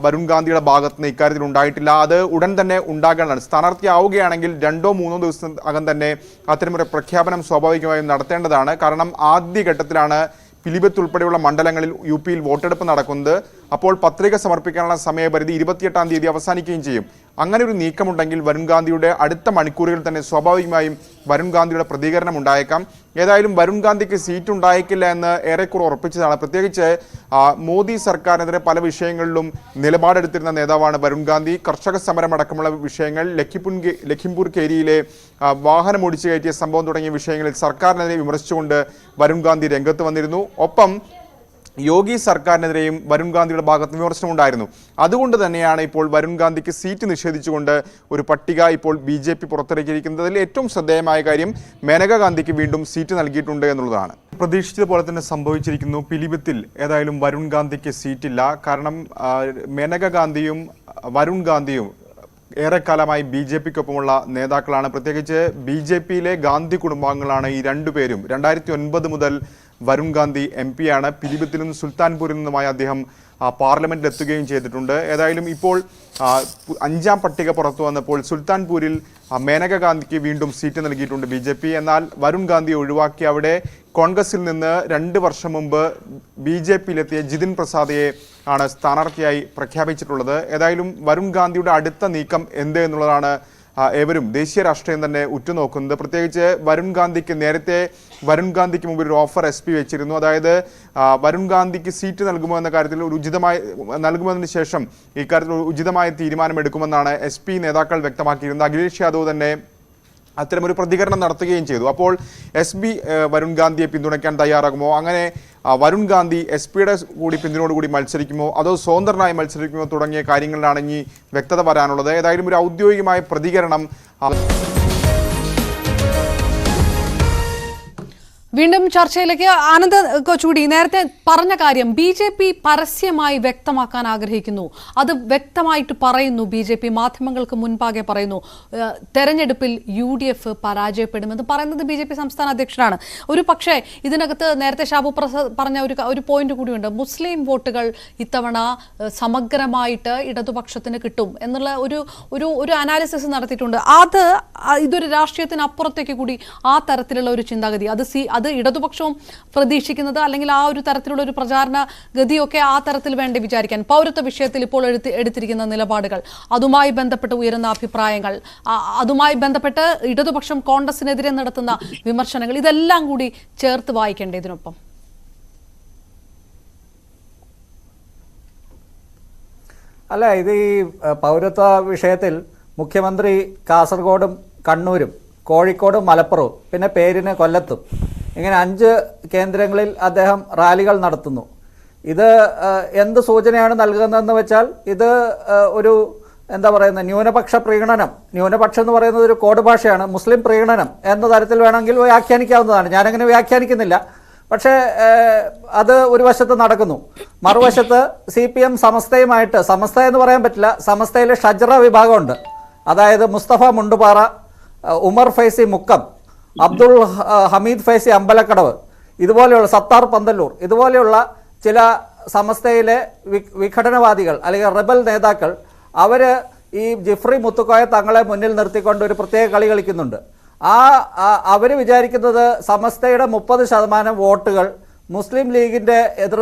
വരുൺ ഗാന്ധിയുടെ ഭാഗത്ത് നിന്ന് ഇക്കാര്യത്തിൽ ഉണ്ടായിട്ടില്ല. അത് ഉടൻ തന്നെ ഉണ്ടാകേണ്ടതാണ്. സ്ഥാനാർത്ഥിയാവുകയാണെങ്കിൽ 2-3 ദിവസം അകം തന്നെ അത്തരമൊരു പ്രഖ്യാപനം സ്വാഭാവികമായും നടത്തേണ്ടതാണ്. കാരണം ആദ്യഘട്ടത്തിലാണ് പിലിഭിത്ത് ഉൾപ്പെടെയുള്ള മണ്ഡലങ്ങളിൽ UPയിൽ വോട്ടെടുപ്പ് നടക്കുന്നത്. അപ്പോൾ പത്രിക സമർപ്പിക്കാനുള്ള സമയപരിധി 28-ാം തീയതി അവസാനിക്കുകയും ചെയ്യും. അങ്ങനെ ഒരു നീക്കമുണ്ടെങ്കിൽ വരുൺ ഗാന്ധിയുടെ അടുത്ത മണിക്കൂറുകളിൽ തന്നെ സ്വാഭാവികമായും വരുൺ ഗാന്ധിയുടെ പ്രതികരണം ഉണ്ടായേക്കാം. ഏതായാലും വരുൺ ഗാന്ധിക്ക് സീറ്റ് ഉണ്ടായേക്കില്ല എന്ന് ഏറെക്കുറെ ഉറപ്പിച്ചതാണ്. പ്രത്യേകിച്ച് മോദി സർക്കാരിനെതിരെ പല വിഷയങ്ങളിലും നിലപാടെടുത്തിരുന്ന നേതാവാണ് വരുൺ ഗാന്ധി. കർഷക സമരം അടക്കമുള്ള വിഷയങ്ങൾ, ലഖിംപൂർ കേരിയിലെ വാഹനം ഓടിച്ചു കയറ്റിയ സംഭവം തുടങ്ങിയ വിഷയങ്ങളിൽ സർക്കാരിനെതിരെ വിമർശിച്ചുകൊണ്ട് വരുൺ ഗാന്ധി രംഗത്ത് വന്നിരുന്നു. ഒപ്പം യോഗി സർക്കാരിനെതിരെയും വരുൺ ഗാന്ധിയുടെ ഭാഗത്ത് വിമർശനമുണ്ടായിരുന്നു. അതുകൊണ്ട് തന്നെയാണ് ഇപ്പോൾ വരുൺ ഗാന്ധിക്ക് സീറ്റ് നിഷേധിച്ചുകൊണ്ട് ഒരു പട്ടിക ഇപ്പോൾ BJP പുറത്തിറക്കിയിരിക്കുന്നത്. അതിൽ ഏറ്റവും ശ്രദ്ധേയമായ കാര്യം മേനക ഗാന്ധിക്ക് വീണ്ടും സീറ്റ് നൽകിയിട്ടുണ്ട് എന്നുള്ളതാണ്. പ്രതീക്ഷിച്ചതുപോലെ തന്നെ സംഭവിച്ചിരിക്കുന്നു. പിലിഭിത്തിൽ ഏതായാലും വരുൺ ഗാന്ധിക്ക് സീറ്റില്ല. കാരണം മേനക ഗാന്ധിയും വരുൺ ഗാന്ധിയും ഏറെക്കാലമായി BJPക്കൊപ്പമുള്ള നേതാക്കളാണ്. പ്രത്യേകിച്ച് BJPയിലെ ഗാന്ധി കുടുംബാംഗങ്ങളാണ് ഈ രണ്ടുപേരും. 2009 മുതൽ വരുൺ ഗാന്ധി MP ആണ്. പിലിഭിത്തിൽ നിന്നും സുൽത്താൻപൂരിൽ നിന്നുമായി അദ്ദേഹം പാർലമെന്റിൽ എത്തുകയും ചെയ്തിട്ടുണ്ട്. ഏതായാലും ഇപ്പോൾ 5ാം പട്ടിക പുറത്തു വന്നപ്പോൾ സുൽത്താൻപൂരിൽ മേനക ഗാന്ധിക്ക് വീണ്ടും സീറ്റ് നൽകിയിട്ടുണ്ട് BJP. എന്നാൽ വരുൺ ഗാന്ധി ഒഴിവാക്കി അവിടെ കോൺഗ്രസിൽ നിന്ന് 2 വർഷം മുമ്പ് BJPയിലെത്തിയ ജിതിൻ പ്രസാദയെ ആണ് സ്ഥാനാർത്ഥിയായി പ്രഖ്യാപിച്ചിട്ടുള്ളത്. ഏതായാലും വരുൺ ഗാന്ധിയുടെ അടുത്ത നീക്കം എന്ത് എന്നുള്ളതാണ് ഏവരും ദേശീയ രാഷ്ട്രീയം തന്നെ ഉറ്റുനോക്കുന്നത്. പ്രത്യേകിച്ച് നേരത്തെ വരുൺ ഗാന്ധിക്ക് മുമ്പിൽ ഒരു ഓഫർ SP വെച്ചിരുന്നു. അതായത് വരുൺ ഗാന്ധിക്ക് സീറ്റ് നൽകുമോ എന്ന കാര്യത്തിൽ നൽകുന്നതിന് ശേഷം ഇക്കാര്യത്തിൽ ഉചിതമായ തീരുമാനമെടുക്കുമെന്നാണ് SP നേതാക്കൾ വ്യക്തമാക്കിയിരുന്നത്. അഖിലേഷ് യാദവ് തന്നെ അത്തരമൊരു പ്രതികരണം നടത്തുകയും ചെയ്തു. അപ്പോൾ SP വരുൺ ഗാന്ധിയെ പിന്തുണയ്ക്കാൻ തയ്യാറാകുമോ? അങ്ങനെ വരുൺ ഗാന്ധി SP-യുടെ കൂടി പിന്തുണയോടുകൂടി മത്സരിക്കുമോ അതോ സ്വതന്ത്രനായി മത്സരിക്കുമോ തുടങ്ങിയ കാര്യങ്ങളിലാണ് ഇനി വ്യക്തത വരാനുള്ളത്. ഏതായാലും ഒരു ഔദ്യോഗികമായ പ്രതികരണം വീണ്ടും ചർച്ചയിലേക്ക്. ആനന്ദ് കൊച്ചുകൂടി നേരത്തെ പറഞ്ഞ കാര്യം BJP പരസ്യമായി വ്യക്തമാക്കാൻ ആഗ്രഹിക്കുന്നു. അത് വ്യക്തമായിട്ട് പറയുന്നു. BJP മാധ്യമങ്ങൾക്ക് മുൻപാകെ പറയുന്നു തെരഞ്ഞെടുപ്പിൽ UDF പരാജയപ്പെടുമെന്ന് പറയുന്നത് BJP സംസ്ഥാന അധ്യക്ഷനാണ്. ഒരു പക്ഷേ ഇതിനകത്ത് നേരത്തെ ഷാബു പ്രസാദ് പറഞ്ഞ ഒരു പോയിന്റ് കൂടിയുണ്ട്. മുസ്ലിം വോട്ടുകൾ ഇത്തവണ സമഗ്രമായിട്ട് ഇടതുപക്ഷത്തിന് കിട്ടും എന്നുള്ള ഒരു അനാലിസിസ് നടത്തിയിട്ടുണ്ട്. ഇതൊരു രാഷ്ട്രീയത്തിനപ്പുറത്തേക്ക് കൂടി ആ തരത്തിലുള്ള ഒരു ചിന്താഗതി അത് ഇടതുപക്ഷവും പ്രതീക്ഷിക്കുന്നത്, അല്ലെങ്കിൽ ആ ഒരു തരത്തിലുള്ള ഒരു പ്രചാരണ ഗതിയൊക്കെ ആ തരത്തിൽ വേണ്ടി വിചാരിക്കാൻ. പൗരത്വ വിഷയത്തിൽ ഇപ്പോൾ എടുത്തിരിക്കുന്ന നിലപാടുകൾ, അതുമായി ബന്ധപ്പെട്ട് ഉയരുന്ന അഭിപ്രായങ്ങൾ, അതുമായി ബന്ധപ്പെട്ട് ഇടതുപക്ഷം കോൺഗ്രസിനെതിരെ നടത്തുന്ന വിമർശനങ്ങൾ, ഇതെല്ലാം കൂടി ചേർത്ത് വായിക്കേണ്ടേ ഇതിനൊപ്പം? അല്ല, ഇത് ഈ പൗരത്വ വിഷയത്തിൽ മുഖ്യമന്ത്രി കാസർഗോഡും കണ്ണൂരും കോഴിക്കോടും മലപ്പുറവും പിന്നെ പേരിന് കൊല്ലത്തും ഇങ്ങനെ 5 കേന്ദ്രങ്ങളിൽ അദ്ദേഹം റാലികൾ നടത്തുന്നു. ഇത് എന്ത് സൂചനയാണ് നൽകുന്നതെന്ന് വെച്ചാൽ ഇത് ഒരു എന്താ പറയുന്നത് ന്യൂനപക്ഷ പ്രീണനം, ന്യൂനപക്ഷം എന്ന് പറയുന്നത് ഒരു കോഡ് ഭാഷയാണ്, മുസ്ലിം പ്രീണനം എന്ന തരത്തിൽ വേണമെങ്കിൽ വ്യാഖ്യാനിക്കാവുന്നതാണ്. ഞാനങ്ങനെ വ്യാഖ്യാനിക്കുന്നില്ല. പക്ഷേ അത് ഒരു വശത്ത് നടക്കുന്നു. മറുവശത്ത് CPM സമസ്തയുമായിട്ട്, സമസ്ത എന്ന് പറയാൻ പറ്റില്ല, സമസ്തയിൽ ഷജ്റ വിഭാഗമുണ്ട്. അതായത് മുസ്തഫ മുണ്ടുപാറ, ഉമർ ഫൈസി മുക്കം, അബ്ദുൾ ഹമീദ് ഫൈസി അമ്പലക്കടവ്, ഇതുപോലെയുള്ള സത്താർ പന്തല്ലൂർ, ഇതുപോലെയുള്ള ചില സമസ്തയിലെ വിഘടനവാദികൾ അല്ലെങ്കിൽ റെബൽ നേതാക്കൾ അവർ ഈ ജിഫ്രി മുത്തുക്കോയ തങ്ങളെ മുന്നിൽ നിർത്തിക്കൊണ്ട് ഒരു പ്രത്യേക കളി കളിക്കുന്നുണ്ട്. അവർ വിചാരിക്കുന്നത് സമസ്തയുടെ 30% വോട്ടുകൾ മുസ്ലിം ലീഗിൻ്റെ എതിർ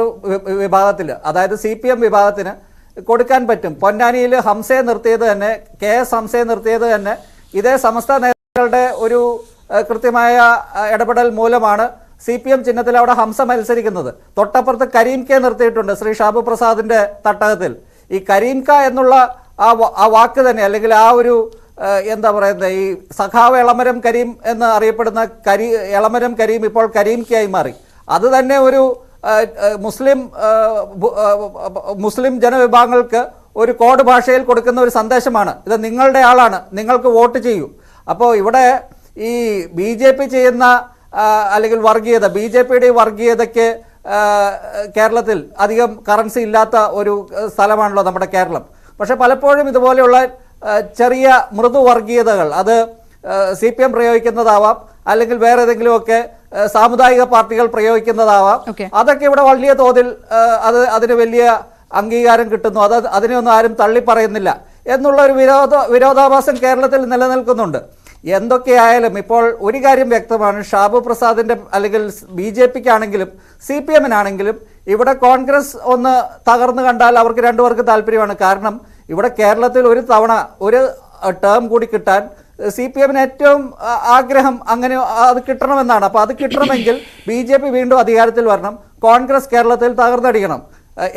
വിഭാഗത്തിൽ, അതായത് CPM വിഭാഗത്തിന് കൊടുക്കാൻ പറ്റും. പൊന്നാനിയിൽ ഹംസയെ നിർത്തിയത് തന്നെ, KS ഹംസയെ നിർത്തിയത് തന്നെ ഇതേ സമസ്ത നേതാക്കളുടെ ഒരു കൃത്യമായ ഇടപെടൽ മൂലമാണ്. CPM ചിഹ്നത്തിൽ അവിടെ ഹംസ മത്സരിക്കുന്നത്. തൊട്ടപ്പുറത്ത് കരീം K നിർത്തിയിട്ടുണ്ട് ശ്രീ ഷാബു പ്രസാദിന്റെ തട്ടകത്തിൽ. ഈ കരീം K എന്നുള്ള ആ വാക്ക് തന്നെ, അല്ലെങ്കിൽ ആ ഒരു എന്താ പറയുന്നത്, ഈ സഖാവ് എളമരം കരീം എന്ന് അറിയപ്പെടുന്ന എളമരം കരീം ഇപ്പോൾ കരീം K ആയി മാറി. അത് തന്നെ ഒരു മുസ്ലിം ജനവിഭാഗങ്ങൾക്ക് ഒരു കോഡ് ഭാഷയിൽ കൊടുക്കുന്ന ഒരു സന്ദേശമാണ്. ഇത് നിങ്ങളുടെ ആളാണ്, നിങ്ങൾക്ക് വോട്ട് ചെയ്യൂ. അപ്പോൾ ഇവിടെ ഈ BJP ചെയ്യുന്ന അല്ലെങ്കിൽ വർഗീയത, BJPയുടെ വർഗീയതയ്ക്ക് കേരളത്തിൽ അധികം കറൻസി ഇല്ലാത്ത ഒരു സ്ഥലമാണല്ലോ നമ്മുടെ കേരളം. പക്ഷെ പലപ്പോഴും ഇതുപോലെയുള്ള ചെറിയ മൃദു വർഗീയതകൾ അത് CPM പ്രയോഗിക്കുന്നതാവാം, അല്ലെങ്കിൽ വേറെ ഏതെങ്കിലുമൊക്കെ സാമുദായിക പാർട്ടികൾ പ്രയോഗിക്കുന്നതാവാം. അതൊക്കെ ഇവിടെ വലിയ തോതിൽ അതിന് വലിയ അംഗീകാരം കിട്ടുന്നു. അതിനെയൊന്നും ആരും തള്ളി പറയുന്നില്ല എന്നുള്ള ഒരു വിരോധാഭാസം കേരളത്തിൽ നിലനിൽക്കുന്നുണ്ട്. എന്തൊക്കെയായാലും ഇപ്പോൾ ഒരു കാര്യം വ്യക്തമാണ്, ഷാബു പ്രസാദിന്റെ അല്ലെങ്കിൽ BJPക്കാണെങ്കിലും CPM-നാണെങ്കിലും ഇവിടെ കോൺഗ്രസ് ഒന്ന് തകർന്നു കണ്ടാൽ അവർക്ക് രണ്ടുപേർക്ക് താല്പര്യമാണ്. കാരണം ഇവിടെ കേരളത്തിൽ ഒരു തവണ ഒരു ടേം കൂടി കിട്ടാൻ CPM-ന് ഏറ്റവും ആഗ്രഹം അങ്ങനെ അത് കിട്ടണമെന്നാണ്. അപ്പോൾ അത് കിട്ടണമെങ്കിൽ BJP വീണ്ടും അധികാരത്തിൽ വരണം, കോൺഗ്രസ് കേരളത്തിൽ തകർന്നടിക്കണം.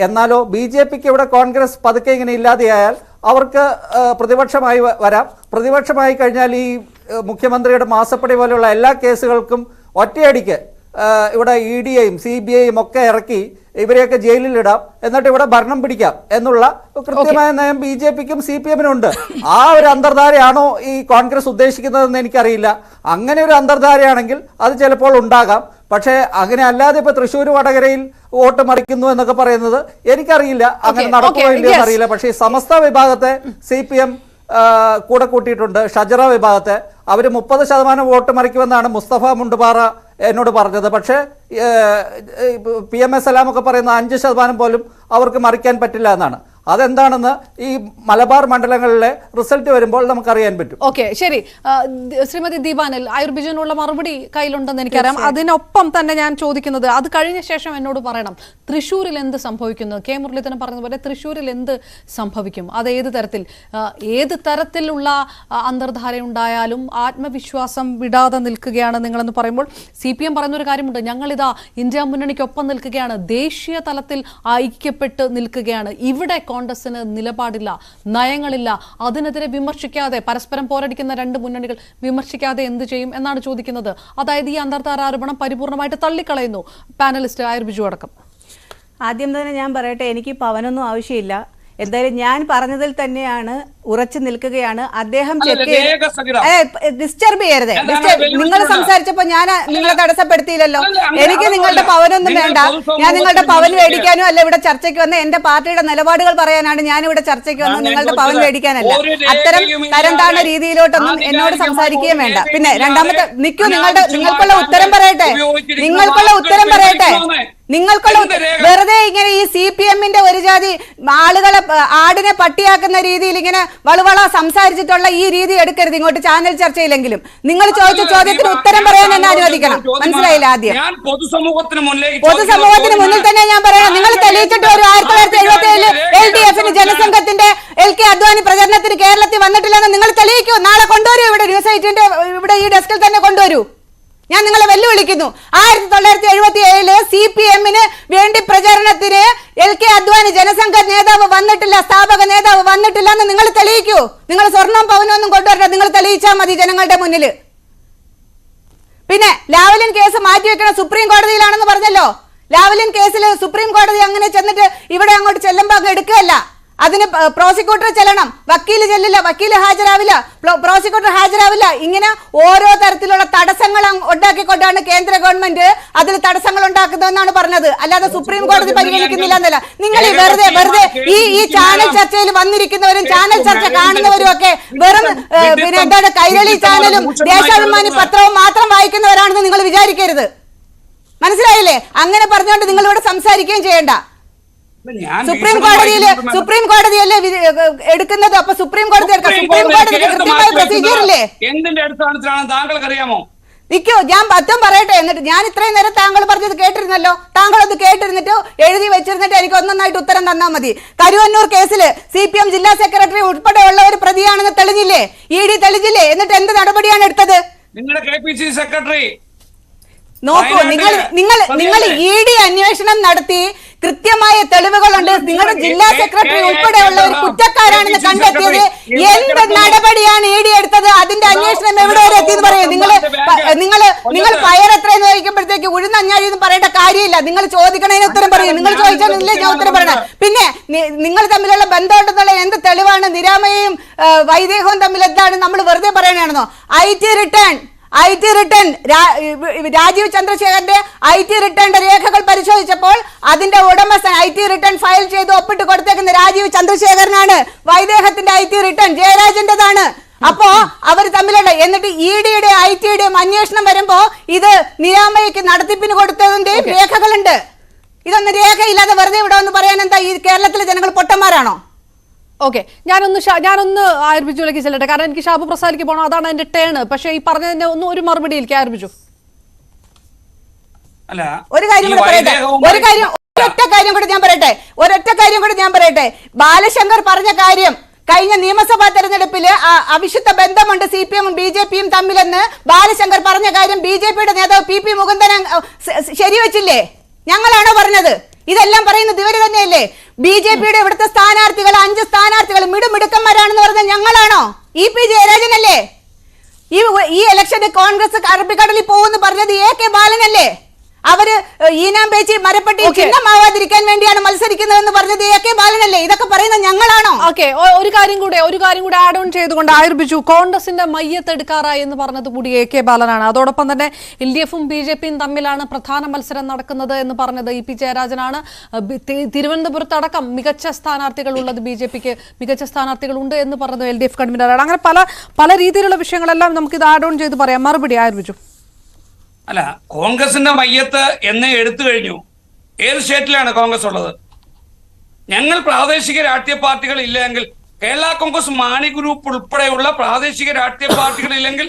എന്നാലോ BJPക്ക് ഇവിടെ കോൺഗ്രസ് പതുക്കെ ഇങ്ങനെ ഇല്ലാതെയായാൽ അവർക്ക് പ്രതിപക്ഷമായി വരാം. പ്രതിപക്ഷമായി കഴിഞ്ഞാൽ ഈ മുഖ്യമന്ത്രിയുടെ മാസപ്പടി പോലെയുള്ള എല്ലാ കേസുകൾക്കും ഒറ്റയടിക്ക് ഇവിടെ ED-യെയും CBI-യും ഒക്കെ ഇറക്കി ഇവരെയൊക്കെ ജയിലിലിടാം, എന്നിട്ട് ഇവിടെ ഭരണം പിടിക്കാം എന്നുള്ള കൃത്യമായ നയം BJPക്കും CPM-നും ഉണ്ട്. ആ ഒരു അന്തർധാരയാണോ ഈ കോൺഗ്രസ് ഉദ്ദേശിക്കുന്നതെന്ന് എനിക്കറിയില്ല. അങ്ങനെ ഒരു അന്തർധാരയാണെങ്കിൽ അത് ചിലപ്പോൾ ഉണ്ടാകാം. പക്ഷേ അങ്ങനെ അല്ലാതെ ഇപ്പൊ തൃശ്ശൂർ വടകരയിൽ വോട്ട് മറിക്കുന്നു എന്നൊക്കെ പറയുന്നത് എനിക്കറിയില്ല, അങ്ങനെ നടക്കുമോ ഇല്ലയോ എന്നറിയില്ല. പക്ഷേ ഈ സമസ്ത വിഭാഗത്തെ CPM കൂടെ കൂട്ടിയിട്ടുണ്ട്, ഷജറ വിഭാഗത്തെ. അവർ 30% വോട്ട് മറിക്കുമെന്നാണ് മുസ്തഫ മുണ്ടുപാറ എന്നോട് പറഞ്ഞത്. പക്ഷേ PMS സലാമൊക്കെ പറയുന്ന 5% പോലും അവർക്ക് മറിക്കാൻ പറ്റില്ല എന്നാണ്. അതെന്താണെന്ന് ഈ മലബാർ മണ്ഡലങ്ങളിലെ റിസൾട്ട് വരുമ്പോൾ നമുക്കറിയാൻ പറ്റും. ഓക്കെ, ശരി. ശ്രീമതി ദീപാനിൽ ആയുർ ബിജുവിനുള്ള മറുപടി കയ്യിലുണ്ടെന്ന് എനിക്കറിയാം. അതിനൊപ്പം തന്നെ ഞാൻ ചോദിക്കുന്നത്, അത് കഴിഞ്ഞ ശേഷം എന്നോട് പറയണം, തൃശ്ശൂരിൽ എന്ത് സംഭവിക്കുന്നു? കെ മുരളീധരൻ പറഞ്ഞതുപോലെ തൃശ്ശൂരിൽ എന്ത് സംഭവിക്കും? അത് ഏത് തരത്തിലുള്ള അന്തർധാരയുണ്ടായാലും ആത്മവിശ്വാസം വിടാതെ നിൽക്കുകയാണ് നിങ്ങളെന്ന് പറയുമ്പോൾ CPM പറയുന്നൊരു കാര്യമുണ്ട്, ഞങ്ങളിതാ ഇന്ത്യ മുന്നണിക്കൊപ്പം നിൽക്കുകയാണ്, ദേശീയ തലത്തിൽ ഐക്യപ്പെട്ട് നിൽക്കുകയാണ്. ഇവിടെ കോൺഗ്രസിന് നിലപാടില്ല, നയങ്ങളില്ല. അതിനെതിരെ വിമർശിക്കാതെ, പരസ്പരം പോരടിക്കുന്ന രണ്ട് മുന്നണികൾ വിമർശിക്കാതെ എന്ത് ചെയ്യും എന്നാണ് ചോദിക്കുന്നത്. അതായത് ഈ അന്തർധാര ആരോപണം പരിപൂർണമായിട്ട് തള്ളിക്കളയുന്നു പാനലിസ്റ്റ് ആയുർ ബിജു അടക്കം. ആദ്യം തന്നെ ഞാൻ പറയട്ടെ, എനിക്ക് പവനൊന്നും ആവശ്യമില്ല. എന്തായാലും ഞാൻ പറഞ്ഞതിൽ തന്നെയാണ് ഉറച്ചു നിൽക്കുകയാണ്. അദ്ദേഹം ഡിസ്റ്റർബ് ചെയ്യരുത്. നിങ്ങൾ സംസാരിച്ചപ്പോ ഞാൻ നിങ്ങളെ തടസ്സപ്പെടുത്തിയില്ലല്ലോ. എനിക്ക് നിങ്ങളുടെ പവനൊന്നും വേണ്ട. ഞാൻ നിങ്ങളുടെ പവൻ മേടിക്കാനോ അല്ല ഇവിടെ ചർച്ചയ്ക്ക് വന്ന് എന്റെ പാർട്ടിയുടെ നിലപാടുകൾ പറയാനാണ് ഞാൻ ഇവിടെ ചർച്ചയ്ക്ക് വന്നത്, നിങ്ങളുടെ പവൻ മേടിക്കാനല്ല. അത്തരം തരംതാണ രീതിയിലോട്ടൊന്നും എന്നോട് സംസാരിക്കുകയും വേണ്ട. പിന്നെ രണ്ടാമത്തെ നിൽക്കൂ, നിങ്ങൾക്കുള്ള ഉത്തരം പറയട്ടെ. വെറുതെ ഇങ്ങനെ ഈ CPM-ന്റെ ഒരു ജാതി ആളുകളെ ആടിനെ പട്ടിയാക്കുന്ന രീതിയിൽ ഇങ്ങനെ വളുവള സംസാരിച്ചിട്ടുള്ള ഈ രീതി എടുക്കരുത് ഇങ്ങോട്ട് ചാനൽ ചർച്ചയിലെങ്കിലും. നിങ്ങൾ ചോദിച്ച ചോദ്യത്തിന് ഉത്തരം പറയാൻ എന്നെ അനുവദിക്കണം. മനസ്സിലായില്ല? ആദ്യം പൊതുസമൂഹത്തിന് മുന്നിൽ തന്നെ ഞാൻ പറയാം. നിങ്ങൾ തെളിയിച്ചിട്ട് ഒരു 1977 LDF-ന് ജനസംഘത്തിന്റെ LK അദ്വാനി പ്രചരണത്തിന് കേരളത്തിൽ വന്നിട്ടില്ലെന്ന് നിങ്ങൾ തെളിയിക്കൂ. നാളെ കൊണ്ടുവരൂ, ഇവിടെ ന്യൂസ് 8-ന്റെ ഇവിടെ ഈ ഡെസ്കിൽ തന്നെ കൊണ്ടുവരൂ. ഞാൻ നിങ്ങളെ വെല്ലുവിളിക്കുന്നു. 1977 CPM-ന് വേണ്ടി പ്രചരണത്തിന് LK അദ്വാനി ജനസംഘ നേതാവ് വന്നിട്ടില്ല, സ്ഥാപക നേതാവ് വന്നിട്ടില്ല എന്ന് നിങ്ങൾ തെളിയിക്കൂ. നിങ്ങൾ സ്വർണം പവനൊന്നും കൊണ്ടുവരണ്ട, നിങ്ങൾ തെളിയിച്ചാൽ മതി ജനങ്ങളുടെ മുന്നിൽ. പിന്നെ ലാവ്ലിൻ കേസ് മാറ്റിവെക്കണം, സുപ്രീം കോടതിയിലാണെന്ന് പറഞ്ഞല്ലോ. ലാവ്ലിൻ കേസിൽ സുപ്രീം കോടതി അങ്ങനെ ചെന്നിട്ട് ഇവിടെ അങ്ങോട്ട് ചെല്ലുമ്പോ അങ്ങ് എടുക്കുകയല്ല. അതിന് പ്രോസിക്യൂട്ടർ ചെല്ലണം, വക്കീല് ചെല്ലില്ല, വക്കീല് ഹാജരാവില്ല, പ്രോസിക്യൂട്ടർ ഹാജരാവില്ല. ഇങ്ങനെ ഓരോ തരത്തിലുള്ള തടസ്സങ്ങൾ ഉണ്ടാക്കിക്കൊണ്ടാണ് കേന്ദ്ര ഗവൺമെന്റ് അതിൽ തടസ്സങ്ങൾ ഉണ്ടാക്കുന്നതെന്നാണ് പറഞ്ഞത്. അല്ലാതെ സുപ്രീം കോടതി പരിഗണിക്കുന്നില്ല എന്നല്ല. നിങ്ങൾ ഈ വെറുതെ ഈ ചാനൽ ചർച്ചയിൽ വന്നിരിക്കുന്നവരും ചാനൽ ചർച്ച കാണുന്നവരും ഒക്കെ വെറും പിന്നെ എന്താണ് കൈരളി ചാനലും ദേശാഭിമാനി പത്രവും മാത്രം വായിക്കുന്നവരാണെന്ന് നിങ്ങൾ വിചാരിക്കരുത്. മനസ്സിലായില്ലേ? അങ്ങനെ പറഞ്ഞുകൊണ്ട് നിങ്ങൾ ഇവിടെ സംസാരിക്കുകയും ചെയ്യണ്ട. സുപ്രീം കോടതിയല്ലേ എടുക്കുന്നത്? അപ്പൊ സുപ്രീം കോടതി കൃത്യമായ പ്രൊസീജിയർ ഇല്ലേ? എന്തിന്റെ അടിസ്ഥാനത്തിലാണ് താങ്കൾക്ക് അറിയാമോ? നിൽക്കൂ, ഞാൻ പറ്റും പറയട്ടെ. എന്നിട്ട് ഞാൻ ഇത്രയും നേരം താങ്കൾ പറഞ്ഞത് കേട്ടിരുന്നല്ലോ. താങ്കൾ അത് കേട്ടിരുന്നിട്ട് എഴുതി വെച്ചിരുന്നിട്ട് എനിക്ക് ഒന്നൊന്നായിട്ട് ഉത്തരം തന്നാൽ മതി. കരുവന്നൂർ കേസിൽ CPM ജില്ലാ സെക്രട്ടറി ഉൾപ്പെടെയുള്ള ഒരു പ്രതിയാണെന്ന് തെളിഞ്ഞില്ലേ? ED തെളിഞ്ഞില്ലേ? എന്നിട്ട് എന്ത് നടപടിയാണ് എടുത്തത്? നിങ്ങളുടെ KPCC സെക്രട്ടറി നോക്കൂ, നിങ്ങൾ ED അന്വേഷണം നടത്തി കൃത്യമായ തെളിവുകളുണ്ട്. നിങ്ങളുടെ ജില്ലാ സെക്രട്ടറി ഉൾപ്പെടെയുള്ള ഒരു കുറ്റക്കാരാണെന്ന് കണ്ടെത്തിയത്. എന്ത് നടപടിയാണ് ED എടുത്തത്? അതിന്റെ അന്വേഷണം എവിടെ വരെ എത്തിയെന്ന് പറയും. നിങ്ങൾ ഫയർ എത്രയെന്ന് ചോദിക്കുമ്പോഴത്തേക്ക് ഉഴുന്നഞ്ഞാഴി എന്ന് പറയേണ്ട കാര്യമില്ല. നിങ്ങൾ ചോദിക്കണതിന് ഉത്തരം പറയും. നിങ്ങൾ ചോദിച്ചാലല്ലേ ഞാൻ ഉത്തരം പറയണം. പിന്നെ നിങ്ങൾ തമ്മിലുള്ള ബന്ധമുണ്ടെന്നുള്ള എന്ത് തെളിവാണ്? നിരാമയും വൈദേഹവും തമ്മിൽ എന്താണ്? നമ്മൾ വെറുതെ പറയണാണെന്നോ? IT റിട്ടേൺ രാജീവ് ചന്ദ്രശേഖരന്റെ IT റിട്ടേണിന്റെ രേഖകൾ പരിശോധിച്ചപ്പോൾ അതിന്റെ ഉടമസ്ഥൻ IT റിട്ടേൺ ഫയൽ ചെയ്ത് ഒപ്പിട്ട് കൊടുത്തേക്കുന്ന രാജീവ് ചന്ദ്രശേഖരനാണ്. വൈദേഹത്തിന്റെ IT റിട്ടേൺ ജയരാജന്റേതാണ്. അപ്പോ അവർ തമ്മിലുള്ള എന്നിട്ട് ED-യുടെയും IT-യുടെയും അന്വേഷണം വരുമ്പോ ഇത് നിരാമയ്ക്ക് നടത്തിപ്പിന് കൊടുത്തതിന്റെയും രേഖകളുണ്ട്. ഇതൊന്നും രേഖയില്ലാതെ വെറുതെ ഇവിടെ ഒന്ന് പറയാൻ എന്താ ഈ കേരളത്തിലെ ജനങ്ങൾ പൊട്ടന്മാരാണോ? ഓക്കെ, ഞാനൊന്ന് ആയുർ ബിജുവിലേക്ക് ചെല്ലട്ടെ. കാരണം എനിക്ക് ഷാബു പ്രസാദിക്ക് പോകണം, അതാണ് എന്റെ ടേൺ. പക്ഷെ ഈ പറഞ്ഞതിന്റെ ഒരു മറുപടി എനിക്ക് ആയുർ ബിജു. ഒരൊറ്റ കാര്യം കൂടെ ഞാൻ പറയട്ടെ. ബാലശങ്കർ പറഞ്ഞ കാര്യം കഴിഞ്ഞ നിയമസഭാ തെരഞ്ഞെടുപ്പിൽ അവിശുദ്ധ ബന്ധമുണ്ട് CPM-ഉം BJP-യും തമ്മിലെന്ന് ബാലശങ്കർ പറഞ്ഞ കാര്യം BJP-യുടെ നേതാവ് PP മുകുന്ദൻ ശരിവെച്ചില്ലേ? ഞങ്ങളാണോ പറഞ്ഞത്? ഇതെല്ലാം പറയുന്നത് ഇവര് തന്നെയല്ലേ? BJP-യുടെ ഇവിടുത്തെ സ്ഥാനാർത്ഥികൾ 5 സ്ഥാനാർത്ഥികൾ മിടുക്കന്മാരാണെന്ന് പറഞ്ഞാൽ ഞങ്ങളാണോ? EP ജയരാജനല്ലേ? ഈ ഇലക്ഷന് കോൺഗ്രസ് അറബിക്കടലിൽ പോകുമെന്ന് പറഞ്ഞത് AK ബാലനല്ലേ? അവര് ഈനാം പേച്ചി മരപ്പെട്ടി ചിഹ്നമാവാതിരിക്കാൻ വേണ്ടിയാണ് മത്സരിക്കുന്നതെന്ന് പറഞ്ഞത് AK ബാലനല്ലേ? ഇതൊക്കെ പറയുന്നത് ഞങ്ങളാണോ? ഓക്കെ, ഒരു കാര്യം കൂടെ ആഡ് ഓൺ ചെയ്തുകൊണ്ട് ആയുർ ബിജു, കോൺഗ്രസിന്റെ മയ്യത്തെടുക്കാറായി എന്ന് പറഞ്ഞത് കൂടി AK ബാലനാണ്. അതോടൊപ്പം തന്നെ LDF-ഉം BJP-യും തമ്മിലാണ് പ്രധാന മത്സരം നടക്കുന്നത് എന്ന് പറഞ്ഞത് EP ജയരാജനാണ്. തിരുവനന്തപുരത്തടക്കം മികച്ച സ്ഥാനാർത്ഥികളുള്ളത് BJP-ക്ക് മികച്ച സ്ഥാനാർത്ഥികളുണ്ട് എന്ന് പറഞ്ഞത് LDF കൺവീനറാണ്. അങ്ങനെ പല രീതിയിലുള്ള വിഷയങ്ങളെല്ലാം നമുക്ക് ഇത് ആഡ് ഓൺ ചെയ്ത് പറയാം. മറുപടി ആയുർ ബിജു. അല്ല, കോൺഗ്രസിന്റെ മയ്യത്ത് എന്നേ എടുത്തു കഴിഞ്ഞു. ഏത് സ്റ്റേറ്റിലാണ് കോൺഗ്രസ് ഉള്ളത്? ഞങ്ങൾ പ്രാദേശിക രാഷ്ട്രീയ പാർട്ടികൾ ഇല്ലെങ്കിൽ, കേരള കോൺഗ്രസ് മാണി ഗ്രൂപ്പ് ഉൾപ്പെടെയുള്ള പ്രാദേശിക രാഷ്ട്രീയ പാർട്ടികൾ ഇല്ലെങ്കിൽ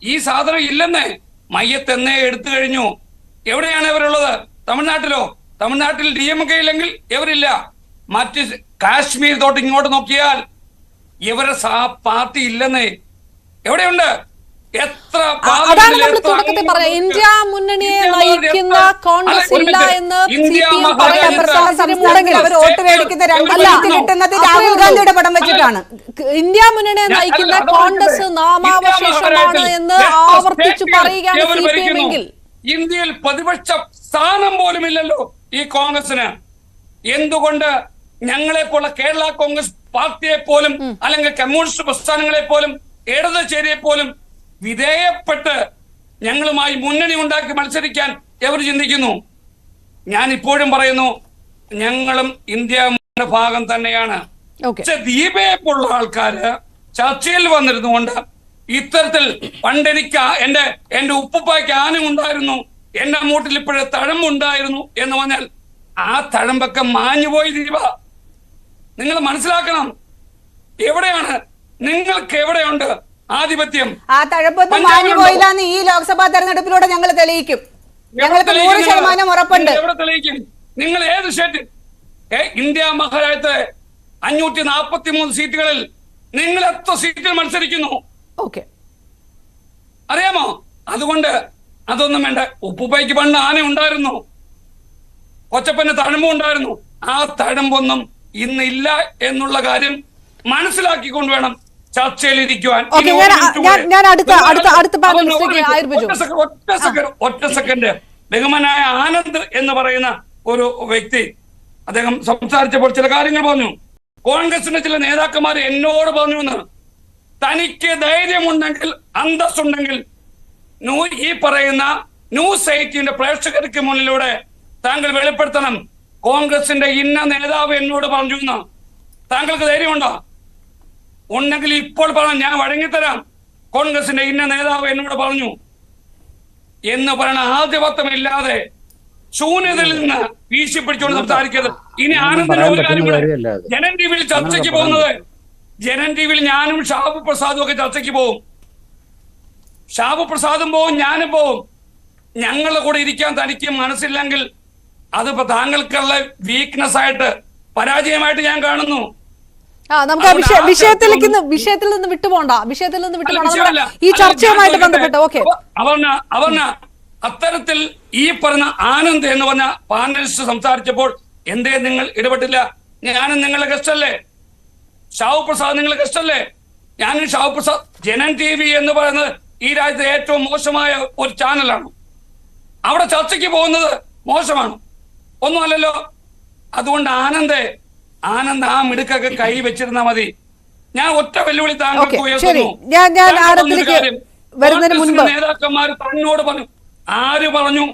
ഈ സാധനം ഇല്ലെന്നേ. മയ്യത്തെന്നേ എടുത്തു കഴിഞ്ഞു. എവിടെയാണ് ഇവരുള്ളത്? തമിഴ്നാട്ടിലോ? തമിഴ്നാട്ടിൽ DMK ഇല്ലെങ്കിൽ ഇവരില്ല. മറ്റ് കാശ്മീർ തൊട്ട് ഇങ്ങോട്ട് നോക്കിയാൽ ഇവരെ പാർട്ടി ഇല്ലെന്നേ. എവിടെയുണ്ട്? എത്ര അതാണ് നമ്മൾ തുടക്കത്തിൽ പറഞ്ഞത്. ഇന്ത്യ മുന്നണിയെ നയിക്കുന്ന കോൺഗ്രസ് ഇല്ല എന്ന് CPM അവർ വോട്ട് മേടിക്കുന്ന കിട്ടുന്നത് രാഹുൽ ഗാന്ധിയുടെ പടം വെച്ചിട്ടാണ്. ഇന്ത്യ മുന്നണിയെ നയിക്കുന്ന കോൺഗ്രസ് നാമാവശേഷമാണ് എന്ന് ആവർത്തിച്ചു പറയുകയാണ് CPM എങ്കിൽ ഇന്ത്യയിൽ പ്രതിപക്ഷ സ്ഥാനം പോലും ഇല്ലല്ലോ ഈ കോൺഗ്രസിന്. എന്തുകൊണ്ട് ഞങ്ങളെ പോലെ കേരള കോൺഗ്രസ് പാർട്ടിയെ പോലും അല്ലെങ്കിൽ കമ്മ്യൂണിസ്റ്റ് പ്രസ്ഥാനങ്ങളെ പോലും ഇടത് ചേരിയെ പോലും വിധേയപ്പെട്ട് ഞങ്ങളുമായി മുന്നണി ഉണ്ടാക്കി മത്സരിക്കാൻ എവർ ചിന്തിക്കുന്നു? ഞാൻ ഇപ്പോഴും പറയുന്നു, ഞങ്ങളും ഇന്ത്യ ഭാഗം തന്നെയാണ്. പക്ഷെ ദീപയെ പോലുള്ള ആൾക്കാര് ചർച്ചയിൽ വന്നിരുന്നുകൊണ്ട് ഇത്തരത്തിൽ പണ്ടെനിക്ക് എന്റെ ഉപ്പുപ്പായ്ക്ക് ആന ഉണ്ടായിരുന്നു, എന്റെ മൂട്ടിൽ ഇപ്പോഴേ തഴമ്പുണ്ടായിരുന്നു എന്ന് പറഞ്ഞാൽ ആ തഴമ്പൊക്കെ മാഞ്ഞുപോയി. ദീപ, നിങ്ങൾ മനസ്സിലാക്കണം, എവിടെയാണ് നിങ്ങൾക്ക് എവിടെയുണ്ട് ആധിപത്യം? ആ തഴമ്പൊന്നും മാഞ്ഞു പോയില്ലാന്ന് ഈ ലോക്സഭാ തെരഞ്ഞെടുപ്പിലൂടെ ഞങ്ങൾ തെളിയിക്കും. ഞങ്ങൾക്ക് 100% ഉറപ്പുണ്ട്. എവിടെ തെളിയിക്കും? നിങ്ങൾ ഏത് സ്റ്റേറ്റ്? ഇന്ത്യ മഹാരാജ്യത്തെ 543 സീറ്റുകളിൽ നിങ്ങൾ എത്ര സീറ്റിൽ മത്സരിക്കുന്നു അറിയാമോ? അതുകൊണ്ട് അതൊന്നും വേണ്ട. ഉപ്പുപ്പയ്ക്ക് പണ്ട് ആന ഉണ്ടായിരുന്നു, കൊച്ചപ്പന് തഴമ്പുണ്ടായിരുന്നു. ആ തഴമ്പൊന്നും ഇന്നില്ല എന്നുള്ള കാര്യം മനസ്സിലാക്കിക്കൊണ്ട് വേണം ചർച്ചയിൽ ഇരിക്കുവാൻ. ഒറ്റ സെക്കൻഡ്. ബഹുമാനായ ആനന്ദ് എന്ന് പറയുന്ന ഒരു വ്യക്തി അദ്ദേഹം സംസാരിച്ചപ്പോൾ ചില കാര്യങ്ങൾ പറഞ്ഞു. കോൺഗ്രസിന്റെ ചില നേതാക്കന്മാർ എന്നോട് പറഞ്ഞു എന്ന്, തനിക്ക് ധൈര്യമുണ്ടെങ്കിൽ അന്തസ്സുണ്ടെങ്കിൽ ഈ പറയുന്ന ന്യൂസ് 18 പ്രേക്ഷകർക്ക് മുന്നിലൂടെ താങ്കൾ വെളിപ്പെടുത്തണം. കോൺഗ്രസിന്റെ ഇന്ന നേതാവ് എന്നോട് പറഞ്ഞു എന്ന്. താങ്കൾക്ക് ധൈര്യമുണ്ടോ? ഉണ്ടെങ്കിൽ ഇപ്പോൾ പറഞ്ഞു, ഞാൻ വഴങ്ങിത്തരാം. കോൺഗ്രസിന്റെ ഇന്ന നേതാവ് എന്നോട് പറഞ്ഞു എന്ന് പറയണ ആധിപത്യമില്ലാതെ ശൂന്യതയിൽ നിന്ന് വീശി പിടിച്ചുകൊണ്ട് സംസാരിക്കരുത്. ഇനി ആനന്ദിന്റെ ഒരു കാര്യം കൂടെ, ജനൻ ടിവിയിൽ ചർച്ചയ്ക്ക് പോകുന്നത്, ജനൻ ടിവിയിൽ ഞാനും ഷാബു പ്രസാദും ഒക്കെ ചർച്ചയ്ക്ക് പോകും. ഷാബു പ്രസാദും പോവും, ഞാനും പോവും. ഞങ്ങളുടെ കൂടെ ഇരിക്കാൻ തനിക്ക് മനസ്സില്ലെങ്കിൽ അതിപ്പോ താങ്കൾക്കുള്ള വീക്ക്നെസ് ആയിട്ട്, പരാജയമായിട്ട് ഞാൻ കാണുന്നു. നമുക്ക് വിഷയത്തിൽ നിന്ന് വിട്ടുപോണ്ട, ഈ ചർച്ചയുമായിട്ട് ബന്ധപ്പെട്ട് അവർണ അത്തരത്തിൽ ഈ പറഞ്ഞ ആനന്ദ് എന്ന് പറഞ്ഞ പാനലിസ്റ്റ് സംസാരിച്ചപ്പോൾ എന്തേ നിങ്ങൾ ഇടപെട്ടില്ല? ഞാനും നിങ്ങളുടെ ഗസ്റ്റ് അല്ലേ? ഷാബു പ്രസാദ് നിങ്ങളുടെ ഗസ്റ്റ് അല്ലേ? ഞാനും ഷാബു പ്രസാദ്. ജനൻ TV എന്ന് പറയുന്നത് ഈ രാജ്യത്തെ ഏറ്റവും മോശമായ ഒരു ചാനലാണ്. അവിടെ ചർച്ചയ്ക്ക് പോകുന്നത് മോശമാണ്, ഒന്നുമല്ലല്ലോ. അതുകൊണ്ട് ആനന്ദ് ആ മിടുക്കൊക്കെ കൈ വെച്ചിരുന്നാ മതി. ഞാൻ ഒറ്റ വെല്ലുവിളി താങ്കൾക്ക് ഉയർത്തുന്നു. നേതാക്കന്മാർ തന്നോട് പറഞ്ഞു, ആര് പറഞ്ഞു,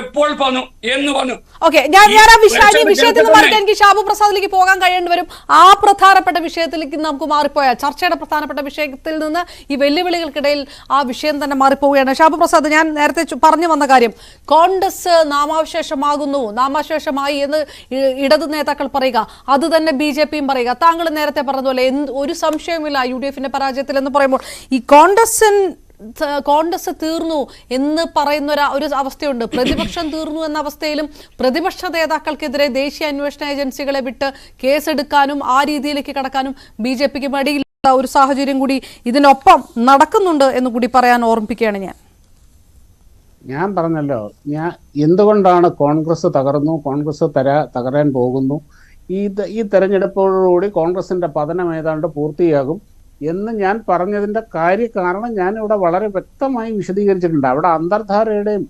എപ്പോൾ പറഞ്ഞു എന്ന് പറഞ്ഞു. ഞാൻ വിഷയത്തിൽ നിന്ന് മാറി എനിക്ക് ഷാബു പ്രസാദിലേക്ക് പോകാൻ കഴിയേണ്ടി വരും. ആ പ്രധാനപ്പെട്ട വിഷയത്തിലേക്ക് നമുക്ക് മാറിപ്പോയാൽ, ചർച്ചയുടെ പ്രധാനപ്പെട്ട വിഷയത്തിൽ നിന്ന് ഈ വെല്ലുവിളികൾക്കിടയിൽ ആ വിഷയം തന്നെ മാറിപ്പോവുകയാണ്. ഷാബു പ്രസാദ്, ഞാൻ നേരത്തെ പറഞ്ഞു വന്ന കാര്യം, കോൺഗ്രസ് നാമാവശേഷമായി എന്ന് ഇടതു നേതാക്കൾ പറയുക, അത് തന്നെ BJPയും പറയുക. താങ്കൾ നേരത്തെ പറഞ്ഞതുപോലെ ഒരു സംശയവുമില്ല UDFന്റെ പരാജയത്തിൽ എന്ന് പറയുമ്പോൾ ഈ കോൺഗ്രസ് തീർന്നു എന്ന് പറയുന്ന ഒരു അവസ്ഥയുണ്ട്. പ്രതിപക്ഷം തീർന്നു എന്ന അവസ്ഥയിലും പ്രതിപക്ഷ നേതാക്കൾക്കെതിരെ ദേശീയ അന്വേഷണ ഏജൻസികളെ വിട്ട് കേസെടുക്കാനും ആ രീതിയിലേക്ക് കടക്കാനും BJPക്ക് മടിയില്ലാത്ത ഒരു സാഹചര്യം കൂടി ഇതിനൊപ്പം നടക്കുന്നുണ്ട് എന്ന് കൂടി പറയാൻ ഓർമ്മിപ്പിക്കുകയാണ് ഞാൻ പറഞ്ഞല്ലോ, എന്തുകൊണ്ടാണ് കോൺഗ്രസ് തകർന്നു, കോൺഗ്രസ് തകരാൻ പോകുന്നു, ഈ തെരഞ്ഞെടുപ്പോടുകൂടി കോൺഗ്രസിന്റെ പതനം ഏതാണ്ട് പൂർത്തിയാകും എന്ന് ഞാൻ പറഞ്ഞതിൻ്റെ കാരണം ഞാനിവിടെ വളരെ വ്യക്തമായി വിശദീകരിച്ചിട്ടുണ്ട്. അവിടെ അന്തർധാരയുടെയും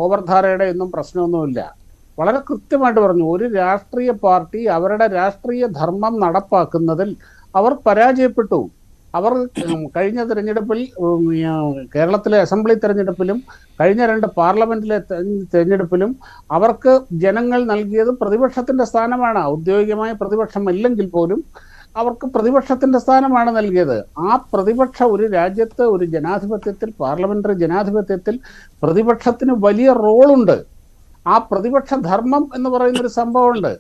ഓവർധാരയുടെയും ഒന്നും പ്രശ്നമൊന്നുമില്ല. വളരെ കൃത്യമായിട്ട് പറഞ്ഞു, ഒരു രാഷ്ട്രീയ പാർട്ടി അവരുടെ രാഷ്ട്രീയ ധർമ്മം നടപ്പാക്കുന്നതിൽ അവർ പരാജയപ്പെട്ടു. അവർ കഴിഞ്ഞ തെരഞ്ഞെടുപ്പിൽ, കേരളത്തിലെ അസംബ്ലി തെരഞ്ഞെടുപ്പിലും കഴിഞ്ഞ 2 പാർലമെന്റിലെ തെരഞ്ഞെടുപ്പിലും അവർക്ക് ജനങ്ങൾ നൽകിയത് പ്രതിപക്ഷത്തിന്റെ സ്ഥാനമാണ്. ഔദ്യോഗികമായ പ്രതിപക്ഷമില്ലെങ്കിൽ പോലും അവർക്ക് പ്രതിപക്ഷത്തിന്റെ സ്ഥാനമാണ് നൽകിയത്. ആ പ്രതിപക്ഷ ഒരു രാജ്യത്ത്, ഒരു ജനാധിപത്യത്തിൽ, പാർലമെന്ററി ജനാധിപത്യത്തിൽ പ്രതിപക്ഷത്തിന് വലിയ റോളുണ്ട്. ആ പ്രതിപക്ഷ ധർമ്മം എന്ന് പറയുന്നൊരു സംഭവമുണ്ട്.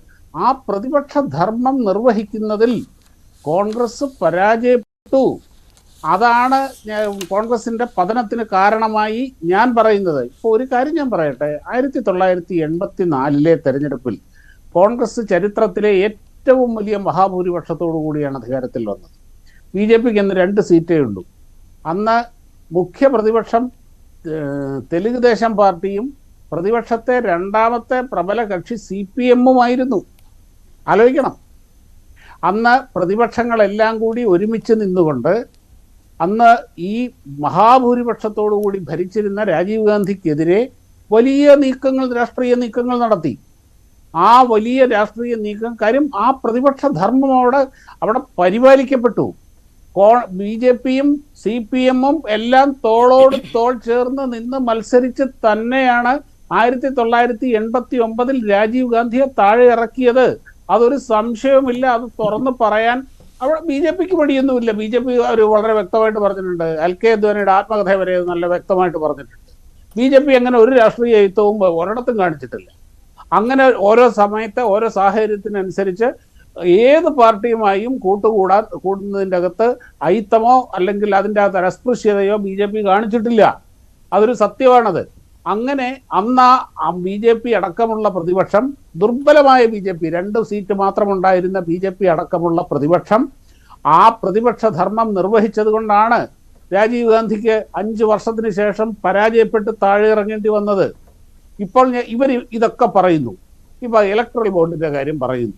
ആ പ്രതിപക്ഷ ധർമ്മം നിർവഹിക്കുന്നതിൽ കോൺഗ്രസ് പരാജയപ്പെട്ടു. അതാണ് കോൺഗ്രസിന്റെ പതനത്തിന് കാരണമായി ഞാൻ പറയുന്നത്. ഇപ്പോൾ ഒരു കാര്യം ഞാൻ പറയട്ടെ, 1984 തെരഞ്ഞെടുപ്പിൽ കോൺഗ്രസ് ചരിത്രത്തിലെ ഏറ്റവും വലിയ മഹാഭൂരിപക്ഷത്തോടു കൂടിയാണ് അധികാരത്തിൽ വന്നത്. BJPക്ക് അന്ന് 2 സീറ്റേ ഉള്ളൂ. അന്ന് മുഖ്യ പ്രതിപക്ഷം തെലുങ്ക് ദേശം പാർട്ടിയും പ്രതിപക്ഷത്തെ രണ്ടാമത്തെ പ്രബല കക്ഷി CPM-ഉമായിരുന്നു. ആലോചിക്കണം, അന്ന് പ്രതിപക്ഷങ്ങളെല്ലാം കൂടി ഒരുമിച്ച് നിന്നുകൊണ്ട് അന്ന് ഈ മഹാഭൂരിപക്ഷത്തോടു കൂടി ഭരിച്ചിരുന്ന രാജീവ് ഗാന്ധിക്കെതിരെ വലിയ നീക്കങ്ങൾ, രാഷ്ട്രീയ നീക്കങ്ങൾ നടത്തി. ആ വലിയ രാഷ്ട്രീയ നീക്കം കാര്യം ആ പ്രതിപക്ഷ ധർമ്മം അവിടെ പരിപാലിക്കപ്പെട്ടു. BJPയും CPM-ഉം എല്ലാം തോളോട് തോൾ ചേർന്ന് നിന്ന് മത്സരിച്ച് തന്നെയാണ് 1989 രാജീവ് ഗാന്ധിയെ താഴെ ഇറക്കിയത്. അതൊരു സംശയവുമില്ല. അത് തുറന്ന് പറയാൻ അവിടെ BJPക്ക് മടിയൊന്നുമില്ല. BJP അവർ വളരെ വ്യക്തമായിട്ട് പറഞ്ഞിട്ടുണ്ട്. LK അദ്വാനിയുടെ ആത്മകഥ വരെ നല്ല വ്യക്തമായിട്ട് പറഞ്ഞിട്ടുണ്ട്. BJP അങ്ങനെ ഒരു രാഷ്ട്രീയ യുദ്ധവും ഒരിടത്തും കാണിച്ചിട്ടില്ല. അങ്ങനെ ഓരോ സമയത്തെ ഓരോ സാഹചര്യത്തിനനുസരിച്ച് ഏത് പാർട്ടിയുമായും കൂടുന്നതിൻ്റെ അകത്ത് അയിത്തമോ അല്ലെങ്കിൽ അതിൻ്റെ അകത്ത് അസ്പൃശ്യതയോ BJP കാണിച്ചിട്ടില്ല. അതൊരു സത്യമാണത്. അങ്ങനെ അന്ന് BJP അടക്കമുള്ള പ്രതിപക്ഷം, ദുർബലമായ BJP, 2 സീറ്റ് മാത്രമുണ്ടായിരുന്ന BJP അടക്കമുള്ള പ്രതിപക്ഷം ആ പ്രതിപക്ഷ ധർമ്മം നിർവഹിച്ചത് കൊണ്ടാണ് രാജീവ് ഗാന്ധിക്ക് 5 വർഷത്തിന് ശേഷം പരാജയപ്പെട്ട് താഴെ ഇറങ്ങേണ്ടി വന്നത്. ഇപ്പോൾ ഇവർ ഇതൊക്കെ പറയുന്നു. ഇപ്പൊ ഇലക്ട്രൽ ബോണ്ടിന്റെ കാര്യം പറയുന്നു.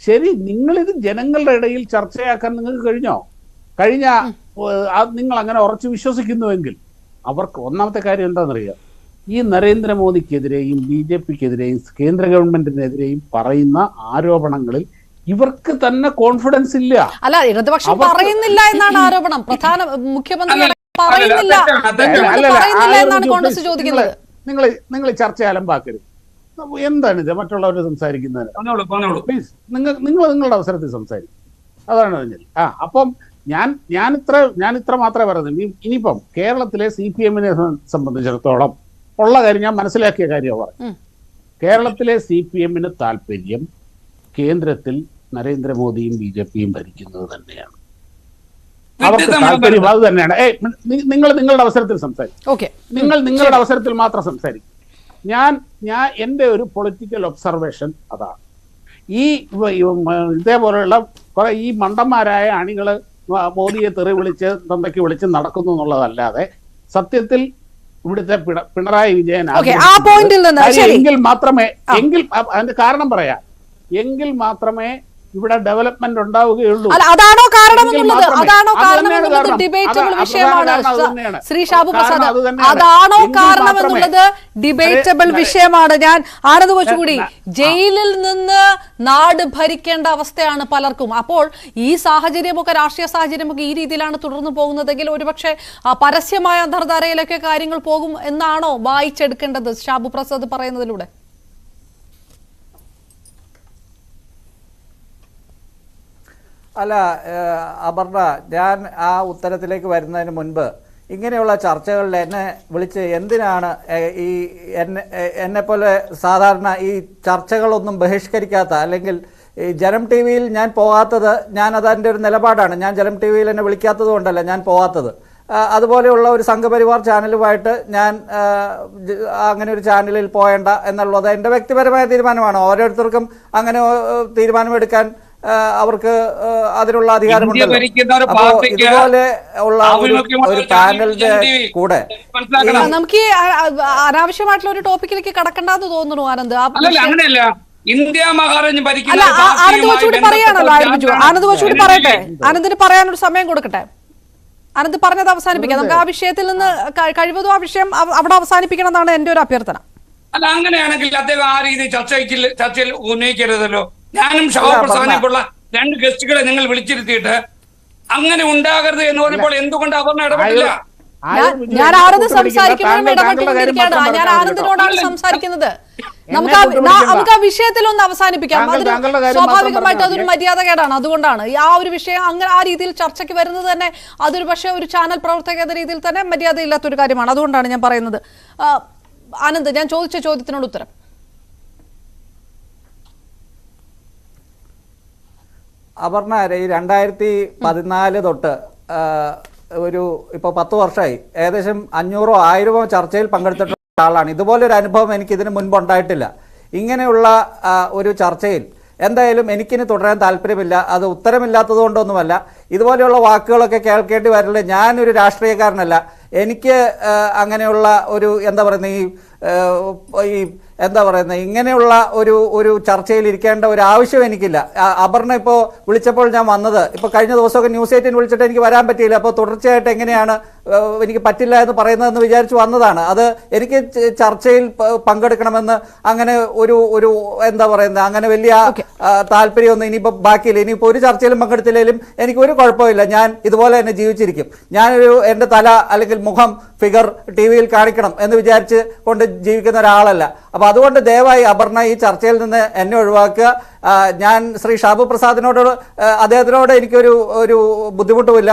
ശരി, നിങ്ങളിത് ജനങ്ങളുടെ ഇടയിൽ ചർച്ചയാക്കാൻ നിങ്ങൾക്ക് കഴിഞ്ഞോ? നിങ്ങൾ അങ്ങനെ ഉറച്ചു വിശ്വസിക്കുന്നുവെങ്കിൽ അവർക്ക് ഒന്നാമത്തെ കാര്യം എന്താണെന്നറിയാം, ഈ നരേന്ദ്രമോദിക്കെതിരെയും BJPക്കെതിരെയും കേന്ദ്ര ഗവൺമെന്റിനെതിരെയും പറയുന്ന ആരോപണങ്ങളിൽ ഇവർക്ക് തന്നെ കോൺഫിഡൻസ് ഇല്ല. അല്ല, ഇടതുപക്ഷം പറയുന്നില്ല എന്നാണ് ആരോപണം. പ്രധാന മുഖ്യമന്ത്രി പറയുന്നില്ല എന്നാണ് കോൺഗ്രസ് ചോദിക്കുന്നത്. നിങ്ങൾ ചർച്ച അലമ്പാക്കരുത്. എന്താണിത് മറ്റുള്ളവർ സംസാരിക്കുന്നത്? പ്ലീസ് നിങ്ങൾ നിങ്ങളുടെ അവസരത്തിൽ സംസാരിക്കും. അതാണ് പറഞ്ഞത്. അപ്പം ഞാൻ ഇത്ര മാത്രമേ പറയുന്നത്. ഇനിയിപ്പം കേരളത്തിലെ CPM-നെ സംബന്ധിച്ചിടത്തോളം ഉള്ള കാര്യം ഞാൻ മനസ്സിലാക്കിയ കാര്യമാണ് പറഞ്ഞു. കേരളത്തിലെ CPM-ന് താല്പര്യം കേന്ദ്രത്തിൽ നരേന്ദ്രമോദിയും BJPയും ഭരിക്കുന്നത് തന്നെയാണ്. അവർക്ക് താല്പര്യം അത് തന്നെയാണ്. നിങ്ങൾ നിങ്ങളുടെ അവസരത്തിൽ സംസാരിക്കും. നിങ്ങളുടെ അവസരത്തിൽ മാത്രം സംസാരിക്കും. ഞാൻ എൻ്റെ ഒരു പൊളിറ്റിക്കൽ ഒബ്സർവേഷൻ അതാണ്. ഇതേപോലെയുള്ള കുറെ ഈ മണ്ടന്മാരായ അണികൾ മോദിയെ തെറി വിളിച്ച് തന്തയ്ക്ക് വിളിച്ച് നടക്കുന്നു എന്നുള്ളതല്ലാതെ സത്യത്തിൽ ഇവിടുത്തെ പിണറായി വിജയൻ എങ്കിൽ മാത്രമേ അതിന്റെ കാരണം പറയാം, എങ്കിൽ മാത്രമേ ഇവിടെ ഡെവലപ്മെന്റ് ഉണ്ടാവുകയുള്ളൂ. അതാണോ കാരണം? ഡിബേറ്റബിൾ വിഷയമാണ് ശ്രീ ഷാബു പ്രസാദ്. അതാണോ കാരണം എന്നുള്ളത് ഡിബേറ്റബിൾ വിഷയമാണ്. ഞാൻ ആനന്ദ് കൊച്ചുകൂടി, ജയിലിൽ നിന്ന് നാട് ഭരിക്കേണ്ട അവസ്ഥയാണ് പലർക്കും. അപ്പോൾ ഈ സാഹചര്യമൊക്കെ, രാഷ്ട്രീയ സാഹചര്യമൊക്കെ ഈ രീതിയിലാണ് തുടർന്നു പോകുന്നതെങ്കിൽ ഒരുപക്ഷെ പരസ്യമായ അന്തർധാരയിലൊക്കെ കാര്യങ്ങൾ പോകും എന്നാണോ വായിച്ചെടുക്കേണ്ടത് ഷാബു പ്രസാദ് പറയുന്നതിലൂടെ? അല്ല അപർണ, ഞാൻ ആ ഉത്തരത്തിലേക്ക് വരുന്നതിന് മുൻപ് ഇങ്ങനെയുള്ള ചർച്ചകളിൽ എന്നെ വിളിച്ച് എന്തിനാണ് ഈ എന്നെപ്പോലെ സാധാരണ ഈ ചർച്ചകളൊന്നും ബഹിഷ്കരിക്കാത്ത, അല്ലെങ്കിൽ ഈ ജനം ടി വിയിൽ ഞാൻ പോകാത്തത്, അതെൻ്റെ ഒരു നിലപാടാണ്. ഞാൻ ജനം ടി വിയിൽ എന്നെ വിളിക്കാത്തത് കൊണ്ടല്ല ഞാൻ പോകാത്തത്. അതുപോലെയുള്ള ഒരു സംഘപരിവാർ ചാനലുമായിട്ട് ഞാൻ അങ്ങനെ ഒരു ചാനലിൽ പോകേണ്ട എന്നുള്ളത് എൻ്റെ വ്യക്തിപരമായ തീരുമാനമാണ്. ഓരോരുത്തർക്കും അങ്ങനെ തീരുമാനമെടുക്കാൻ അവർക്ക് അതിനുള്ള അധികാരമുണ്ടല്ലോ. അപ്പോ ഇതുപോലെ ഉള്ള ഒരു പാനലിന്റെ കൂടെ നമുക്ക് അനാവശ്യമായിട്ടുള്ള ഒരു ടോപ്പിക്കിലേക്ക് കടക്കണ്ടെന്ന് തോന്നുന്നു ആനന്ദ്. ഇന്ത്യ മഹാരാജ്യം ആനന്ദ് കൊച്ചുകൂടി പറയാണല്ലോ ആരംഭിച്ചു. ആനന്ദ് കൊച്ചുകൂടി പറയട്ടെ, ആനന്ദിന് പറയാനൊരു സമയം കൊടുക്കട്ടെ. ആനന്ദ് പറഞ്ഞത് അവസാനിപ്പിക്കാം. നമുക്ക് ആ വിഷയത്തിൽ നിന്ന് കഴിവതും ആ വിഷയം അവിടെ അവസാനിപ്പിക്കണം എന്നാണ് എന്റെ ഒരു അഭ്യർത്ഥന. അല്ല, അങ്ങനെയാണെങ്കിൽ അദ്ദേഹം ആ രീതി ചർച്ചയിൽ ഉന്നയിക്കരുതല്ലോ. ഞാനും ഷാബു പ്രസാദിനെ പോലുള്ള 2 ഗസ്റ്റുകളെ നിങ്ങൾ വിളിച്ചിരുത്തിയിട്ട് അങ്ങനെ ഉണ്ടാകരുത് എന്ന് പറഞ്ഞപ്പോൾ എന്തുകൊണ്ട് അവർ ഇടപെട്ടില്ല? ഞാൻ ആനന്ദ് സംസാരിക്കുമ്പോഴും ഇടപെട്ടുകൊണ്ടിരിക്കുകയാണ്. ഞാൻ ആനന്ദിനോടാണ് സംസാരിക്കുന്നത്. നമുക്ക് ആ വിഷയത്തിൽ ഒന്ന് അവസാനിപ്പിക്കാം. അതിന് സ്വാഭാവികമായിട്ട് അതൊരു മര്യാദകേടാണ്. അതുകൊണ്ടാണ് ആ ഒരു വിഷയം അങ്ങനെ ആ രീതിയിൽ ചർച്ചയ്ക്ക് വരുന്നത് തന്നെ അതൊരു പക്ഷേ ഒരു ചാനൽ പ്രവർത്തക എന്ന രീതിയിൽ തന്നെ മര്യാദയില്ലാത്തൊരു കാര്യമാണ്. അതുകൊണ്ടാണ് ഞാൻ പറയുന്നത്. ആനന്ദ്, ഞാൻ ചോദിച്ച ചോദ്യത്തിനോട് ഉത്തരം. അപർണ, ഈ 2014 തൊട്ട് ഒരു ഇപ്പോൾ 10 വർഷമായി, ഏകദേശം 500 1000 ചർച്ചയിൽ പങ്കെടുത്തിട്ടുള്ള ആളാണ്. ഇതുപോലൊരു അനുഭവം എനിക്ക് ഇതിന് മുൻപ് ഉണ്ടായിട്ടില്ല. ഇങ്ങനെയുള്ള ഒരു ചർച്ചയിൽ എന്തായാലും എനിക്കിനി തുടരാൻ താല്പര്യമില്ല. അത് ഉത്തരമില്ലാത്തത് കൊണ്ടൊന്നുമല്ല, ഇതുപോലെയുള്ള വാക്കുകളൊക്കെ കേൾക്കേണ്ടി വരില്ല. ഞാനൊരു രാഷ്ട്രീയക്കാരനല്ല. എനിക്ക് അങ്ങനെയുള്ള ഒരു എന്താ പറയുന്നത് ഇങ്ങനെയുള്ള ഒരു ചർച്ചയിൽ ഇരിക്കേണ്ട ഒരു ആവശ്യം എനിക്കില്ല. അപർണ ഇപ്പോൾ വിളിച്ചപ്പോൾ ഞാൻ വന്നത്, ഇപ്പോൾ കഴിഞ്ഞ ദിവസമൊക്കെ ന്യൂസ് 18 വിളിച്ചിട്ട് എനിക്ക് വരാൻ പറ്റിയില്ല. അപ്പോൾ തുടർച്ചയായിട്ട് എങ്ങനെയാണ് എനിക്ക് പറ്റില്ല എന്ന് പറയുന്നതെന്ന് വിചാരിച്ച് വന്നതാണ്. അത് എനിക്ക് ചർച്ചയിൽ പങ്കെടുക്കണമെന്ന് അങ്ങനെ ഒരു എന്താ പറയുന്നത് അങ്ങനെ വലിയ താല്പര്യമൊന്നും ഇനിയിപ്പോൾ ബാക്കിയില്ല. ഇനിയിപ്പോൾ ഒരു ചർച്ചയിലും പങ്കെടുത്തില്ലെങ്കിലും എനിക്ക് ഒരു കുഴപ്പമില്ല. ഞാൻ ഇതുപോലെ തന്നെ ജീവിച്ചിരിക്കും. എൻ്റെ തല അല്ലെങ്കിൽ മുഖം ഫിഗർ TV-യിൽ കാണിക്കണം എന്ന് വിചാരിച്ച് കൊണ്ട് ജീവിക്കുന്ന ഒരാളല്ല. അപ്പോൾ അതുകൊണ്ട് ദയവായി അപർണ ഈ ചർച്ചയിൽ നിന്ന് എന്നെ ഒഴിവാക്കുക. ഞാൻ ശ്രീ ഷാബു പ്രസാദിനോട് അദ്ദേഹത്തിനോട് എനിക്കൊരു ബുദ്ധിമുട്ടുമില്ല,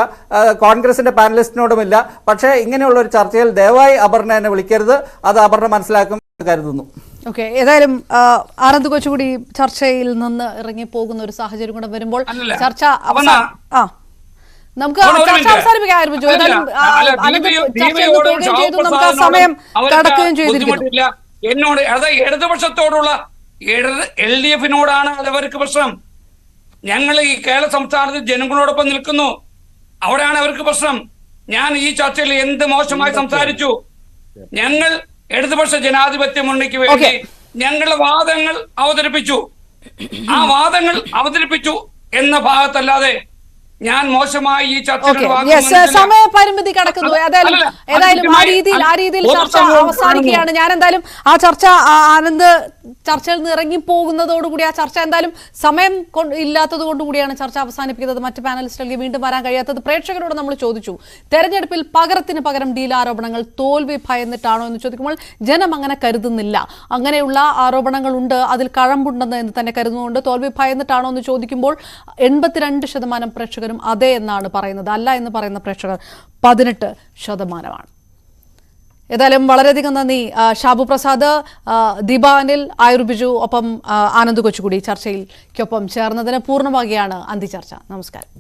കോൺഗ്രസിന്റെ പാനലിസ്റ്റിനോടുമില്ല. പക്ഷേ ഇങ്ങനെയുള്ള ഒരു ചർച്ചയിൽ ദയവായി അപർണ എന്നെ വിളിക്കരുത്. അത് അപർണ മനസ്സിലാക്കും കരുതുന്നു. ഓക്കെ, ഏതായാലും ആനന്ദ് കൊച്ചുകൂടി ചർച്ചയിൽ നിന്ന് ഇറങ്ങി പോകുന്ന ഒരു സാഹചര്യം കൂടെ വരുമ്പോൾ ചർച്ച നമുക്ക് ചർച്ച അവസാനിപ്പിക്കാമായിരുന്നു. നമുക്ക് ആ സമയം കടക്കുകയും ചെയ്തിരിക്കുന്നു. എന്നോട് അതായത് ഇടതുപക്ഷത്തോടുള്ള LDF-നോടാണ് അവർക്ക് പ്രശ്നം. ഞങ്ങൾ ഈ കേരള സംസ്ഥാനത്ത് ജനങ്ങളോടൊപ്പം നിൽക്കുന്നു, അവിടെയാണ് അവർക്ക് പ്രശ്നം. ഞാൻ ഈ ചർച്ചയിൽ എന്ത് മോശമായി സംസാരിച്ചു? ഞങ്ങൾ ഇടതുപക്ഷ ജനാധിപത്യ മുന്നണിക്ക് വേണ്ടി ഞങ്ങളുടെ വാദങ്ങൾ അവതരിപ്പിച്ചു. ആ വാദങ്ങൾ അവതരിപ്പിച്ചു എന്ന ഭാഗത്തല്ലാതെ ഞാൻ മോശമായി ഈ സമയപരിമിതി കടക്കുന്നു. ഏതായാലും ആ രീതിയിൽ ചർച്ച അവസാനിക്കുകയാണ്. ഞാൻ എന്തായാലും ആ ചർച്ച ആനന്ദ് ചർച്ചയിൽ നിന്ന് ഇറങ്ങി പോകുന്നതോടുകൂടി ആ ചർച്ച എന്തായാലും സമയം ഇല്ലാത്തത് കൊണ്ടുകൂടിയാണ് ചർച്ച അവസാനിപ്പിക്കുന്നത്. മറ്റ് പാനലിസ്റ്റുകൾക്ക് വീണ്ടും വരാൻ കഴിയാത്തത്. പ്രേക്ഷകരോട് നമ്മൾ ചോദിച്ചു, തെരഞ്ഞെടുപ്പിൽ പകരത്തിന് പകരം ഡീൽ ആരോപണങ്ങൾ തോൽവി ഭയന്നിട്ടാണോ എന്ന് ചോദിക്കുമ്പോൾ ജനം അങ്ങനെ കരുതുന്നില്ല. അങ്ങനെയുള്ള ആരോപണങ്ങൾ ഉണ്ട്, അതിൽ കഴമ്പുണ്ടെന്ന് എന്ന് തന്നെ കരുതുന്നുണ്ട്. തോൽവി ഭയന്നിട്ടാണോ എന്ന് ചോദിക്കുമ്പോൾ 82% പ്രേക്ഷകരും അതെ എന്നാണ് പറയുന്നത്. അല്ല എന്ന് പറയുന്ന പ്രേക്ഷകർ 18%. ഏതായാലും വളരെയധികം നന്ദി ഷാബു പ്രസാദ്, ദീപ അനിൽ, ആയുർ ബിജു, ഒപ്പം ആനന്ദ് കൊച്ചുകൂടി ചർച്ചയിലേക്കൊപ്പം ചേർന്നതിന്. പൂർണ്ണമാകുകയാണ് അന്തിചർച്ച. നമസ്കാരം.